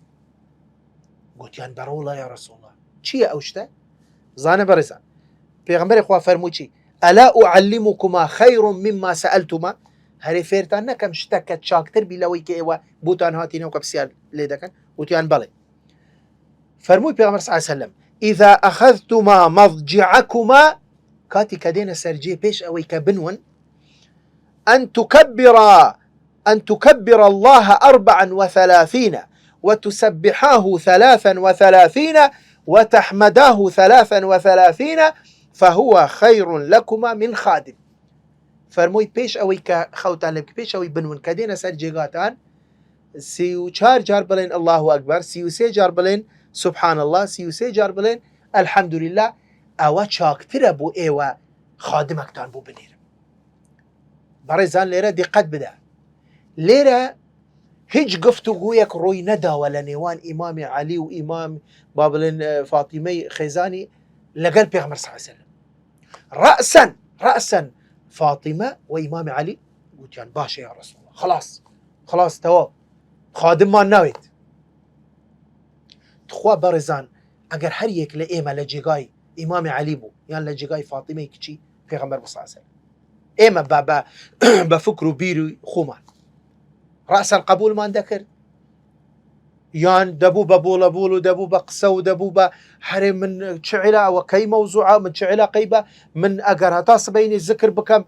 گوتیان بەڕەوڵە یا ڕەسوڵ الله چییە ئەو شتە زانە بەڕێزان پێغەمبەری خوا فەرمووی چی ئەلا ئوعەللیموکما خەیر مما سەئەلتوما هەرێ فێرتان نەکەم شتێکە چاکتر بی لەوەی کە ئێوە بوتان هاتینەوە کە پرسیار لێ دەکەن وتیان بەڵێ فەرمووی پێغەمبەر صلی الله علیه و سلم إذا أخذتما مضجعكما كاتي كدينا سرجي بيش أوي كبنون أن تكبر الله 34 وتسبحاه 33 وتحمداه 33 فهو خير لكما من خادم فرموي بيش أوي كخوتان لك بيش أوي بنون كدينا سرجي قاتان 34 جار بلين الله أكبر 33 جار بلين سبحان الله 33 جار بلين الحمد لله ئەوە چاکترە بۆ ئێوە خادمەکتان بۆ بنێرم بەڕێزان لێرە دیقەت بدە لێرە هیچ گفتوگویەک ڕووی نەداوە لە نێوان ئیمامی عەلی و ئیمام با بڵێن فاتیمەی خێزانی لەگەڵ پێغەمبەر صلی الله علیه و سلم ڕەئسەن فاتیمە و ئیمامی عەلی گوتیان باشە یا ڕەسوڵ الله خلاص تەواو خادممان ناوێت تخوا بەڕێزان ئەگەر هەر یەک لە ئێمە لە جێگای ئیمامی عەلی بوو یان لە جێگای فاتیمەی کچی پێغەمبەر صلی الله علیه و سلم ئێمە بە فکر و بیری خۆمان ڕأس القبولمان دەکرد یان دەبوو بە بۆڵەبوول و دەبوو بە قسە و دەبوو بە هەرێ من چعلا ئەوەکەی مەوزوعە من چعلاقەی بە من ئەگەر هەتا سبەینی ذکر بکەم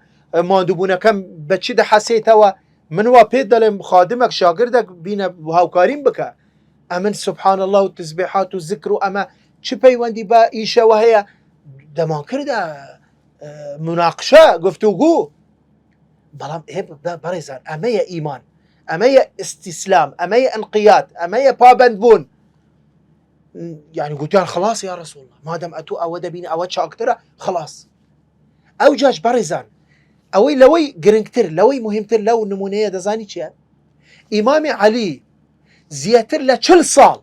ماندووبوونەکەم بەچی دەحەسێتەوە من وا پێ دەڵێم خادمێک شاگردێک بینە هاوکاریم بکە ئەمن سبحان الله و تسبیحات و ذکر و ئەمە چ پەیوەندی بە ئیشەوە هەیە دەمان کردە مناقشە گفتوگو بەڵام بەڕێزان ئەمەیە ئیمان ئەمەیە ئیستیسلام ئەمەیە ئەنقیات ئەمەیە پابەندبوون یعنی گوتیان خلاص یا رسول الله مادەم ئەتوو ئەوە دەبین ئەوە چاکترە خلاص ئەو جاش بەڕێزان ئەوەی لەوەی گرنگتر لەوەی مهمتر لەو نمونەیە دەزانی چییە ئیمامی عەلی زیاتر لە 40 ساڵ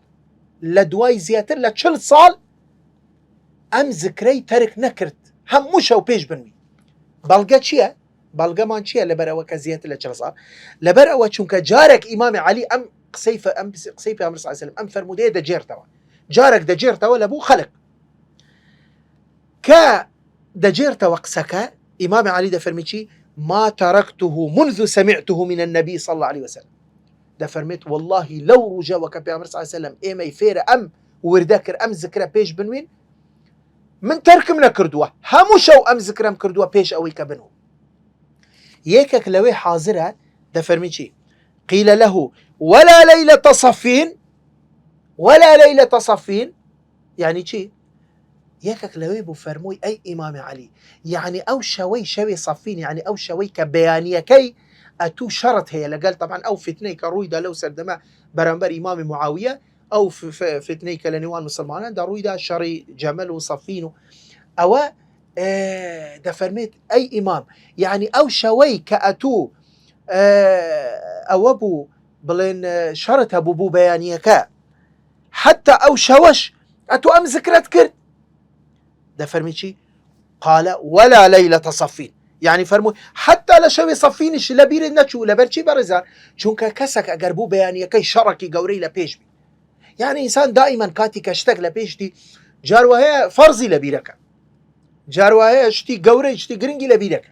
لە دوای زیاتر لە 40 ساڵ ئەم زکرەی تەرک نەکرد هەموو شەو پێش بنوی بەڵگە چییە بەڵگەمان چییە لەبەرەوە کە زیاتر لە 40 ساڵ لەبەر ئەوە چونکە جارێک ئیمامی عەلی ئەم قسەی پێغەمبەر صلی الله علیه و سلم ئەم فەرمودەیە دەجێرتەوە جارێک دەجێرتەوە لەبوو خەڵک کە دەجێرتەوە قسەکە ئیمامی عەلی دەفەرمی چی ما تركته منذ سمعته من النبي صلى الله عليه وسلم دەفەرمێت والله لەو ڕوژەوە کە پێغەمبەر صلی الله عليه وسلم ئێمەی فێرە ئەم وردە کرد ئەم زکرە پێش بنوین من تەرکم نەکردووە هەموو شەو ئەم زکرەم کردووە پێش ئەوەی کە بنوو یەکێک لەوەی حاضرە دەفەرمی چی قيل له ولا ليلة صفين ولا ليلة صفين يعني چی یەکێک لەوەی بوو فەرمووی ئەی ئیمامی عەلی یعنی ئەو شەوەی صفین یعنی ئەو شەوەی کە بەیانیەکەی ئەتوو شەڕت هەیە لەگەڵ طبعا ئەو فتنەی کە ڕوویدا لەو سەردەمە بەرامبەر ئیمامی معاویە ئەو فتنەی کە لە نێوان مسلماناندا ڕوویدا شەڕی جەمەل و صفین و ئەوە دەفەرمێت ئەی ئیمام یعنی ئەو شەوەی کە ئەتوو ئەوە بوو بڵێن شەڕت هەبوو بوو بەیانیەکە حتى ئەو شەوەش ئەتوو ئەم زکرت کرد دەفەرمی چی قال ولا ليلة صفين يعني فرمووی حتى لە شەوی صفینش لەبیرت نەچوو لەبەرچی بەڕێزان چونکە کەسێک ئەگەر بوو بەیانیەکەی شەڕێکی گەورەی لە پێش بی يعني ئینسان دائما کاتی کە شتێک لە پێشتی جاروایە فەرزی لەبیرەکە جاروایە شتی گەورەی شتی گرنگی لەبیرەکە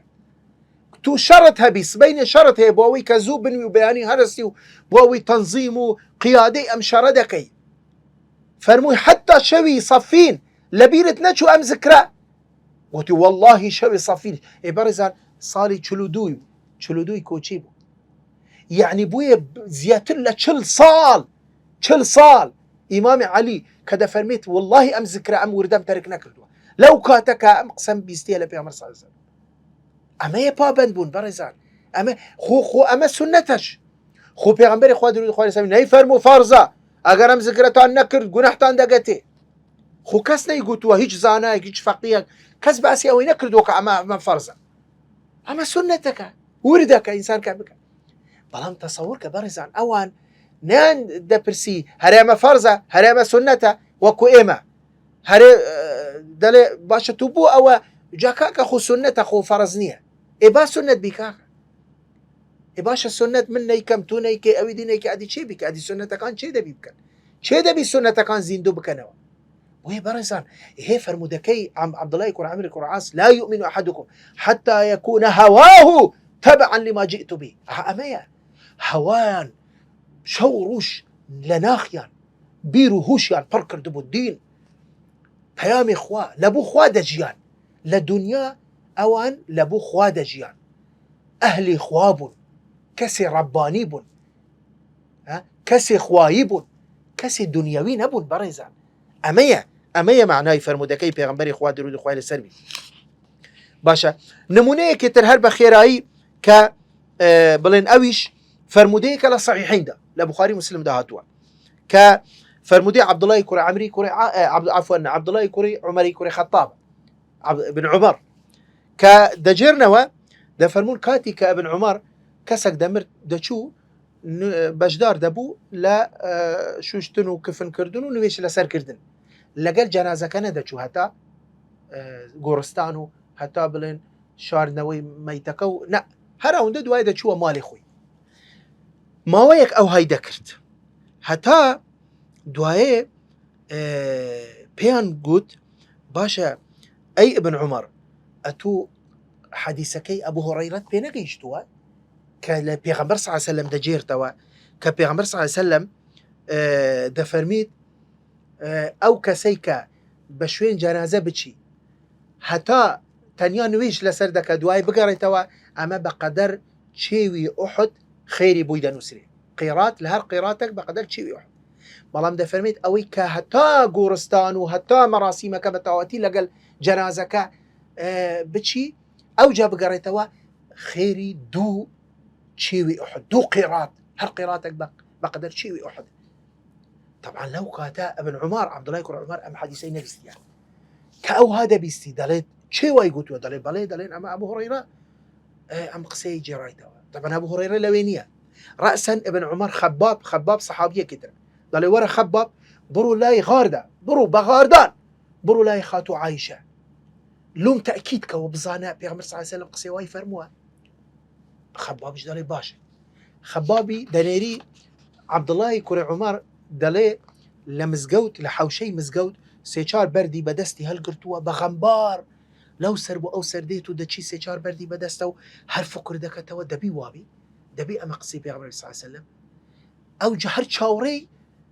تو شەڕت هەبی سبەینێ شەڕت هەیە بۆ ئەوەی کە زوو بنوی و بەیانی هەرستی و بۆ ئەوەی تەنزیم و قیادەی ئەم شەڕە دەکەی فەرمووی حتى شەوی صفین لەبیرت نەچوو ئەم زکرە وتی والله شەوی صفین ئێ بەڕێزان ساڵی 42 کۆچی بوو یعنی بوویە زیاتر لە 40 ساڵ ئیمامی عەلی کە دەفەرمێت والله ئەم زکرە ئەم وردەم تەرک نەکردووە لەو کاتەکە ئەم قسەم بیستیە لە پێغەمبەر صلی الله علیه وسلم ئەمەیە پابەند بوون بەڕێزان ئەمە خۆ ئەمە سنەتەش خۆ پێغەمبەری خوا درود خوای لەسەر نەی فەرموو فەرزە ئەگەر ئەم زکرەتان نەکرد گوناحتان دەگەتێ خۆ کەس نەیگوتووە هیچ زانایەک هیچ فەقیهێک کەس باسی ئەوەی نەکردووە کە ئەمە فەرزە ئەمە سنەتەکە وردەکە ئینسان کە بکە بەڵام تەسەوور کە بەڕێزان ئەوان نیان دەپرسی هەرێمە فەرزە هەرێمە سنەتە وەکو ئێمە هەرێ دەڵێ باشە تو بوو ئەوە جاکاکە خۆ سنەتە خۆ فەرز نییە ئێ با سنەت بیکاکە ئێ باشە سنەت من نەیکەم تو نەیکەی ئەوی دی نەیکە ئەدی چێ بیکە ئەدی سنەتەکان چێ دەبی بکەن چێ دەبی سنەتەکان زیندوو بکەنەوە وهي برزان هي فرمودكي عبد الله يكون عمرو يكون عاص لا يؤمن أحدكم حتى يكون هواه تبعا لما جئت به أمية هوان شوروش لناخيان بيرو هوشيان بركر دبو الدين بيامي خوا لبو خوا دجيان لدنيا أوان لبو خوا دجيان أهلي خوابون كسي ربانيبون كسي خوايبون كسي دنيوين أبون برزان ئەمەیە معنای فەرمودەکەی پێغەمبەری خوا درود و خوای لەسەر بی باشە نمونەیەکی تر هەر بە خێرایی کە بڵێن ئەویش فەرمودەیەکە لە صحیحیندا لە بوخاری مسلمدا هاتووە کە فەرمودەی عەبدوڵای کوڕی عەمری کوڕی عەفوان عەبدوڵای کوڕی عومەری کوڕی خەتاب بن عومەر کە دەجێرنەوە دەفەرمون کاتی کە ابن عومەر کەسێک دەمرد دەچوو بەشدار دەبوو لە شوشتن و کفنکردن و نوێش لەسەرکردن لەگەڵ جەنازەکە نەدەچوو هەتا گۆڕستان و هەتا بڵێن شاردنەوەی مەیتەکە و نە هەر ئەوەندە دوای دەچووە ماڵی خۆی ماوەیەک ئەو های دەکرد هەتا دوایێ پێیان گوت باشە ئەی ابن عومەر ئەتوو حديثكي أبو هريرة بينقيشتوا كالبيغمبر صلى الله عليه وسلم دجيرتوا كبيغمبر صلى الله عليه وسلم دفرميت أو كسيكا بشوين جنازة بتشي حتى تنيا نويش لسر دكا دواي بقريتوا أما بقدر تشيوي أحد خيري بويدا نسري قيرات لهر قيراتك بقدر تشيوي أحد بلام دفرميت أوي كهتا قورستان وهتا مراسيمك بتواتي لقل جنازك بتشي أو جا بقريتوا خيري دو تشيوي أحد دو قيرات هر قيراتك بقدر تشيوي أحد. طبعا لو كاتا ابن عمر عبد الله يكون عمر ام حديثي نفسي يعني كأو هذا بيستي دليل شي واي قلت دليل بلي دليل اما ابو هريره ام قسي جرايته. طبعا ابو هريره لوينيه راسا ابن عمر خباب صحابيه كتر دليل ورا خباب برو لاي غارده برو بغاردان برو لاي خاتو عايشه لوم تاكيد كوبزانا بيغمر صلى الله عليه وسلم قسي واي فرموها خباب ايش دليل باشا خبابي دنيري عبد الله يكون عمر دلي لمزقوت لحوشي مزقوت سيچار بردي بدستي هالقرتوا بغنبار لو سربو او سرديتو دچي سيچار بردي بدستو هر فكر دكتو دبي وابي دبي امقسي بيغمر صلى الله عليه وسلم او جهر چاوري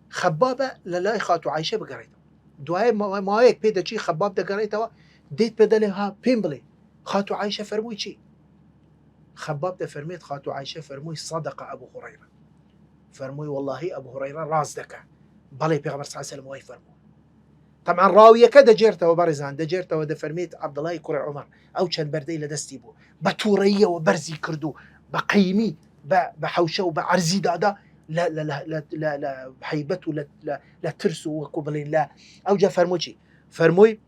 خبابه للاي خاتو عايشه بقريتو دواي ما هيك بيدا چي خباب دقريتو ديت بدلها بيمبلي خاتو عايشه فرموي چي خباب ده فرميت خاتو عايشه فرموي صدق ابو هريره فرموي والله ابو هريره راس دكا بلي بيغمر صلى الله عليه وسلم واي فرمو. طبعا راويه كذا جيرته وبرزان دجيرته ودفرميت عبد الله يكون عمر او كان بردي لدستي بو بتوريه وبرزي كردو بقيمي بحوشه وبعرزي دادا لا لا لا لا لا, لا بحيبته لا لا, لا ترسو وقبلين لا او جا فرموشي فرموي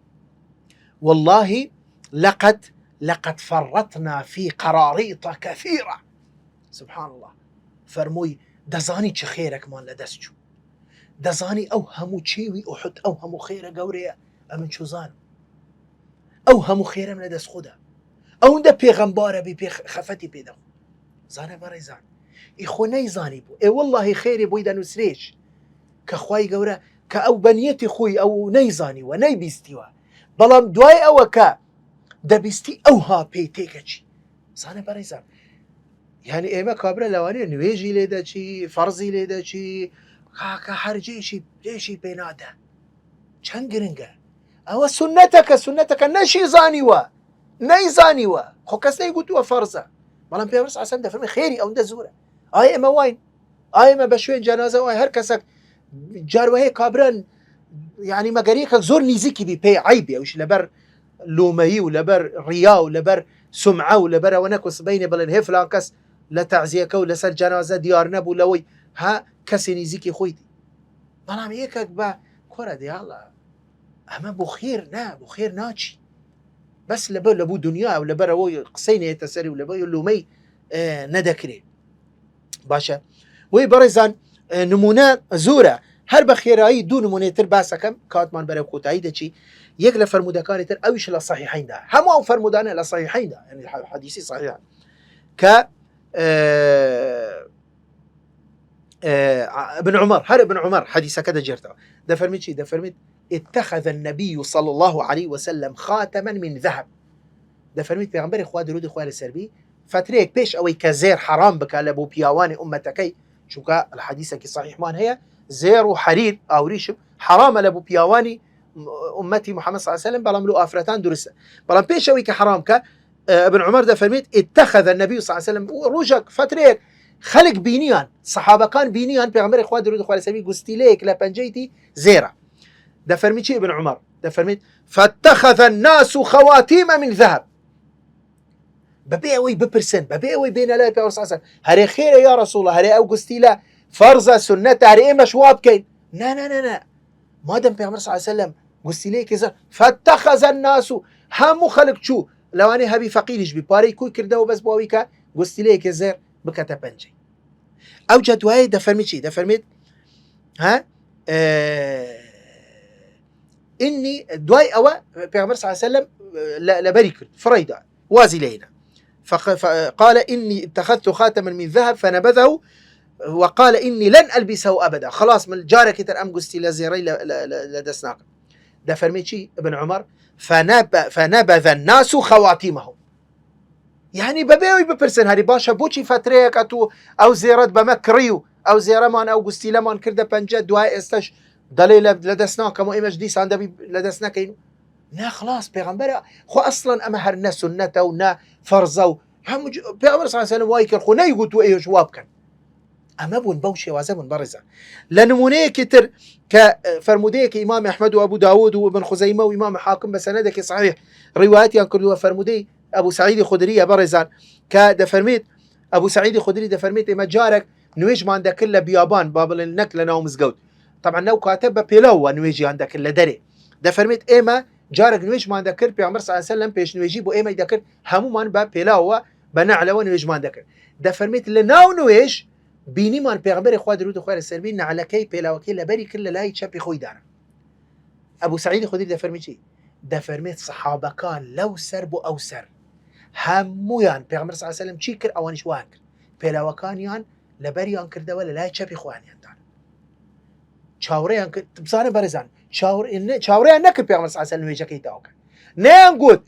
والله لقد فرطنا في قراريط كثيره سبحان الله فرموي دزاني چه خيرك مان لدستشو دزاني او همو چيوي احد او همو خيره قوريه امن شو زان او همو خيره من لدست خوده او ده پیغمباره بي خفتي بيدا زانه بري زان اخو نيزاني بو اي والله خيري بويدا نسريش كخواي قوره كأو بنيتي خوي او نيزاني وني بيستيوا بلام دواي او كا دبيستي او ها بيتيكتشي زانه بري زان يعني ايما كابرا لواني نويجي ليدا شي فرزي ليدا شي كاكا حرجي شي بينادا چن گرنگه او سنتك نشي زانيوا ني زانيوا خو كس ني قلتوا فرزه بلان بيرس عسان ده فرمي خيري او ده زوره اي اما وين اي ما بشوين جنازه واي هر كسك جاروه كابرا يعني مغاريك زور نيزيكي بي عيبي اوش لبر لومي ولبر ريا ولبر سمعه ولبر ونكس بيني بلن هفلان كس لا تعزيك ولا سر جنازه ديار نبو لوي ها كسي نيزيكي خويتي بلام هيك با كره دي الله اما بخير ناچي بس لبو دنيا ولا برا قسيني تسري ولا لومي ندكري باشا وي برزان نمونه زوره هر بخيراي دو نمونه تر باسكم كاتمان برا كوتاي دچي يغلا فرمودكان تر اويش لا صحيحين ده هم فرمودان لا صحيحين ده يعني حديثي صحيح ك ابن عمر هر ابن عمر حديثه كذا جرته ده فرميت ده فرميت اتخذ النبي صلى الله عليه وسلم خاتما من ذهب ده فرميت پیغمبر خدا درود خدا السربي فتريك بيش اوي كزير حرام بك لبو بيواني امتكي شوكا الحديثه كي صحيح مان هي زير وحرير او ريش حرام لبو بيواني امتي محمد صلى الله عليه وسلم بلام له افرتان درس بلام بيش اوي كحرام ك ابن عمر ده فرميت اتخذ النبي صلى الله عليه وسلم روجك فتريك خلق بينيان صحابه كان بينيان پیغمبر خدا درود خدا السربي غستيليك لا بنجيتي زيره ده فرميت شي ابن عمر ده فرميت فاتخذ الناس خواتيم من ذهب ببيعوي ببرسن ببيعوي بين لا بيع صلى هري خير يا رسول الله هري او قستيلا فرزه سنه هري مشواب كين لا ما دام بيغمر صلى الله عليه وسلم قستيلي كذا فاتخذ الناس هم خلق شو لو اني هبي فقيرش بباري كوي كردو بس بويكا قستيلي كذا بكتبنجي او جدواي ده فرميت شي ده فرميت ها اني دواي او بيغمر صلى الله عليه وسلم لبريك فريدا وازي لينا فقال إني اتخذت خاتما من ذهب فنبذه وقال إني لن ألبسه أبدا خلاص من جارك ترأم قستي لزيري لدسناق ده فرميتشي ابن عمر فنبذ الناس خواتيمهم يعني ببيوي بپرسن هری باشە بۆچی فترەیەک ئەتوو ئەو زێرەت بەمە کڕی و ئەو زێرەمان ئەو گستی لەمان کردە پەنجە دوای ئێستش دەڵێ لە دەست ناکەم و ئێمەش دیسان دەبی لە دەست نەکەین نا خلاص پێغەمبەرە خۆ ئەسڵەن ئەمە هەر نە سونەتە و نا فەرزە و هەموو پێغەمبەر صلی الله علیه و وای کرد خۆ نەیگوت و ئێوەش وا بکەن ئەمە بوون بەو شێوازە بوون بەڕێزە لە نمونەیەکی تر کە فەرمودەیەکی ئیمام ئەحمەد و ئەبوو داوود و ابن خزەیمە و ئیمام حاکم بە سەنەدێکی صحیح ڕیوایەتیان کردووە فەرمودەی ئەبوو سعید خودریە بەڕێزان کە دەفەرمێت ئەبوو سعید خودری دەفەرمێت ئێمە جارێک نوێژمان دەکرد لە بیابان با بڵێن نەک لە ناو مزگەوت طبعا نەو کاتە بە پێلاوە نوێژیان دەکرد لە دەرێ دەفەرمێت ئێمە جارێک نوێژمان دەکرد پێغەمبەر صلی الله علیه و سلم پێشنوێژی بۆ ئێمە دەکرد هەمومان بە پێلاوە بە نەعلەوە نوێژمان دەکرد دەفەرمێت لە ناو نوێژ بینیمان پێغەمبەری خوا درود و خوای لەسەر بی نعلەکەی پێلاوەکەی لەبەری کرد لە لای چەپی خۆی دانا ئەبوو سعید خودری دەفەرمی چی دەفەرمێت سەحابەکان لەو سەر بۆ ئەو سەر هەمویان پێغەمبەر صلی الله علیه و سلم چی کرد ئەوانیش وان کرد پێلاوەکانیان لەبەریان کردەوە لە لای چەپی خۆیان دانا چاوەڕێیان کرد بزانە بەرزان چاوەڕێیان نەکرد پێغەمبەر صلی الله علیه و سلم نوێژەکەی تەواو نەیان گوت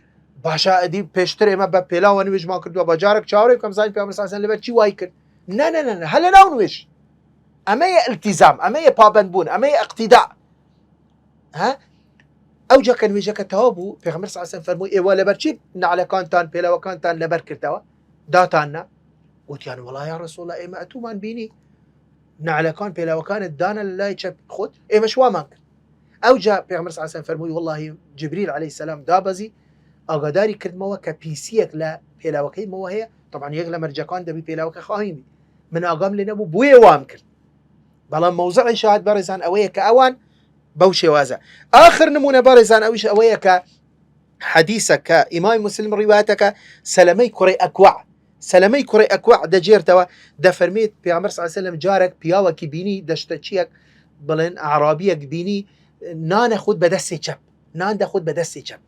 باشە ئەدی پێشتر ئێمە بە پێلاوە نوێژمان کردووە بە جارێک چاوەڕێ بکەم زانین پێغەمبەر صلی الله علیه و سلم لەبەر چی وای کرد نه هەر لە ناو نوێژ ئەمەیە التیزام ئەمەیە پابەندبوون ئەمەیە اقتیدا ها ئەو جا کە نوێژەکە تەواو بوو پێغەمبەر صلی الله علیه و سلم فەرمووی ئێوە لەبەر چی نعلەکانتان پێلاوەکانتان لەبەر کردەوە داتاننا وتیان وەڵا یا ڕەسوڵ الله ئێمە ئەتوومان بینی نعلەکان پێلاوەکانت دانە لە لای چەپ خۆت ئێمەش وامان کرد ئەو جا پێغەمبەر صلی الله علیه و سلم فەرمووی وەڵڵاهی جبریل عەلەیهی سەلام دابەزی ئاگاداری کردمەوە کە پیسیەک لە پێلاوەکەیمەوە هەیە طبعا یەک لە مەرجەکان دەبی پێلاوەکە خواهیمی من ئاگام لێ نەبوو بۆیە وام کرد بەڵام مەوزعی شاهد بەڕێزان ئەوەیە کە ئەوان بەو شێوازە آخر نمونە بەڕێزان ئەویش ئەوەیە کە حەدیثە کە ئیمام مسلم ڕیوایەتەکە سەلەمەی کوڕی ئەکوع دەجێرتەوە دەفەرمێت پێغەمبەر صلی الله علیه و سلم جارێک پیاوەکی بینی دەشتە چیەک بڵێن ئەعرابیەک بینی نانە خود بەدەستی چەپ نان دەخود بەدەستی چەپ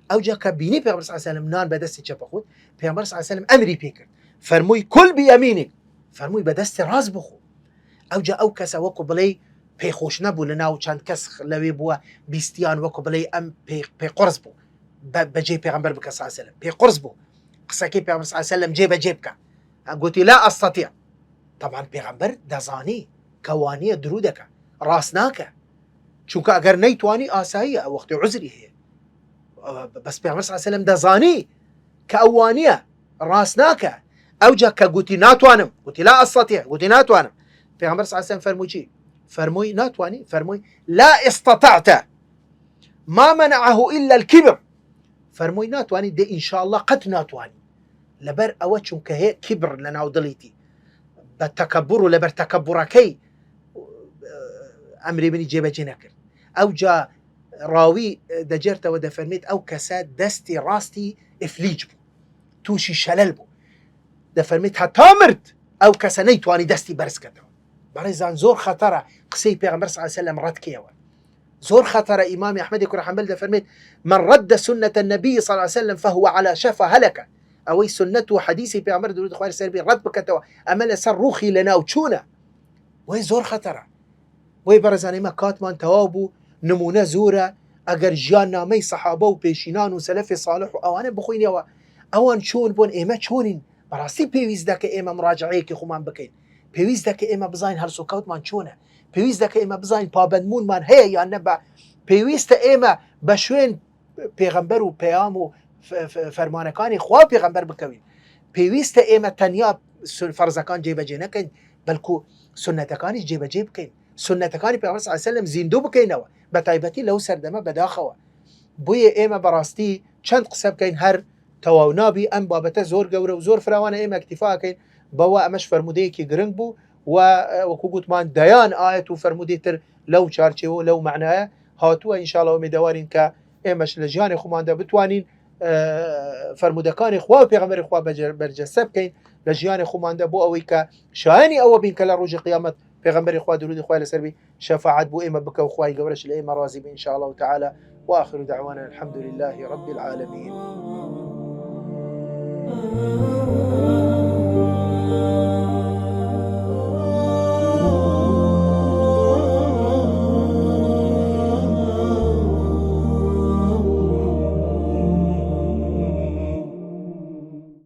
ئەو جا کە بینی پێغەمبەر صلی الله علیه و سلم نان بەدەستی چەپە خود پێغەمبەر صلی الله علیه و سلم ئەمری پێ کرد فەرمووی کول بیەمینک فەرمووی بەدەستی ڕاست بخۆ ئەو جا ئەو کەسە وەکو بڵێ پێخۆش نەبوو لە ناو چەند کەس لەوێ بووە بیستیان وەکو بڵێ ئەم پێ قرس بوو بەجێ پێغەمبەر بکە صلی الله علیه و سلم پێ قرس بوو قسەکەی پێغەمبەر صلی الله علیه و سلم جێبەجێ بکە گوتی لا ئەستەطیع طبعا پێغەمبەر دەزانی کەوانیە درو دەکە ڕاست ناکە چونکە ئەگەر نەیتوانی ئاساییە ئەو وەختی عوزری هەیە بەس پێغەمبەر صلی الله علیه و سلم دەزانی کە ئەوانیە ڕاست ناکە ئەو جا کە گوتی ناتوانم گوتی لا ئەستەطیع گوتی ناتوانم پێغەمبەر صلی الله علیه و سلم فەرمووی چی فەرمووی ناتوانی فەرمووی لا استطعت ما منعه إلا الكبر فەرمووی ناتوانی دێ ئینشاء الله قەت ناتوانی لەبەر ئەوە چونکە هەیە کبر لە ناو دڵیتی بە تەکەبوڕ و لەبەر تەکەبوڕەکەی ئەمری منی جێبەجێ نەکرد ئەو جا ڕاوی دەجێرتەوە دەفەرمێت ئەو کەسە دەستی ڕاستی ئفلیج بوو تووشی شەلەل بوو دەفەرمێت هەتا مرد ئەو کەسە نەیتوانی دەستی بەرزکردەوە بەڕێزان زۆر خەتەرە قسەی پێغەمبەر صلی الله علیه و سلم ڕەتکەوە زۆر خەتەرە ئیمامی ئەحمەد کوڕی حەنبەل دەفەرمێت من رد سنة النبي صلى الله عليه وسلم فهو على شفا هلكة ئەوەی سنەت و حەدیثی پێغەمبەر درود و خوای لەسەر بی ڕەت بکەتەوە ئەمە لەسەر ڕوخی لە ناو چوونە وەی زۆر خەتەرە وەی بەڕێزان ئێمە کاتمان تەواو بوو نمونە زۆرە ئەگەر ژیان نامەی سەحابە و پێشینان و سەلەفی صالح و ئەوانە بخوینەوە ئەوان چۆن بوون ئێمە چۆنین بەڕاستی پێویست دەکە ئێمە مراجعەیەکی خۆمان بکەین پێویست دەکە ئێمە بزانین هەڵس و کەوتمان چۆنە پێویست دەکە ئێمە بزانین پابەندمونمان هەیە یان نەبە پێویستە ئێمە بە شوێن پێغەمبەر و پەیام و فەرمانەکانی خوا پێغەمبەر بکەوین پێویستە ئێمە تەنیا فەرزەکان جێبەجێ نەکەین بەڵکو سنەتەکانیش جێبەجێ بکەین سنەتەکانی پێغەمبەر صلی الله علیه و سلم زیندوو بکەینەوە بە تایبەتی لەو سەردەمە بەداخەوە بۆیە ئێمە بەڕاستی چەند قسە بکەین هەر تەواو نابی ئەم بابەتە زۆر گەورە و زۆر فراوانە ئێمە اکتیفاکەین بەوە ئەمەش فەرمودەیەکی گرنگ بوو و وەکو گوتمان دەیان ئاەت و فەرمودەی تر لەو چارچێوە لەو معنایە هاتووە ئینشاءڵڵا ئومێدەوارین کە ئێمەش لە ژیانی خۆماندا بتوانین فەرمودەکانی خوا و پێغەمبەری خوا بەرجەستە بکەین لە ژیانی خۆماندا بۆ ئەوەی کە شایانی ئەوە بین کە لە ڕۆژی قیامەت پێغەمبەری خوا درودی خوای لەسەر بی شەفاعەت بۆ ئێمە بکە و خوای گەورەش لە ئێمە ڕازی بێ ئینشاءڵڵا تعالى وآخر دعوانا الحمد لله رب العالمين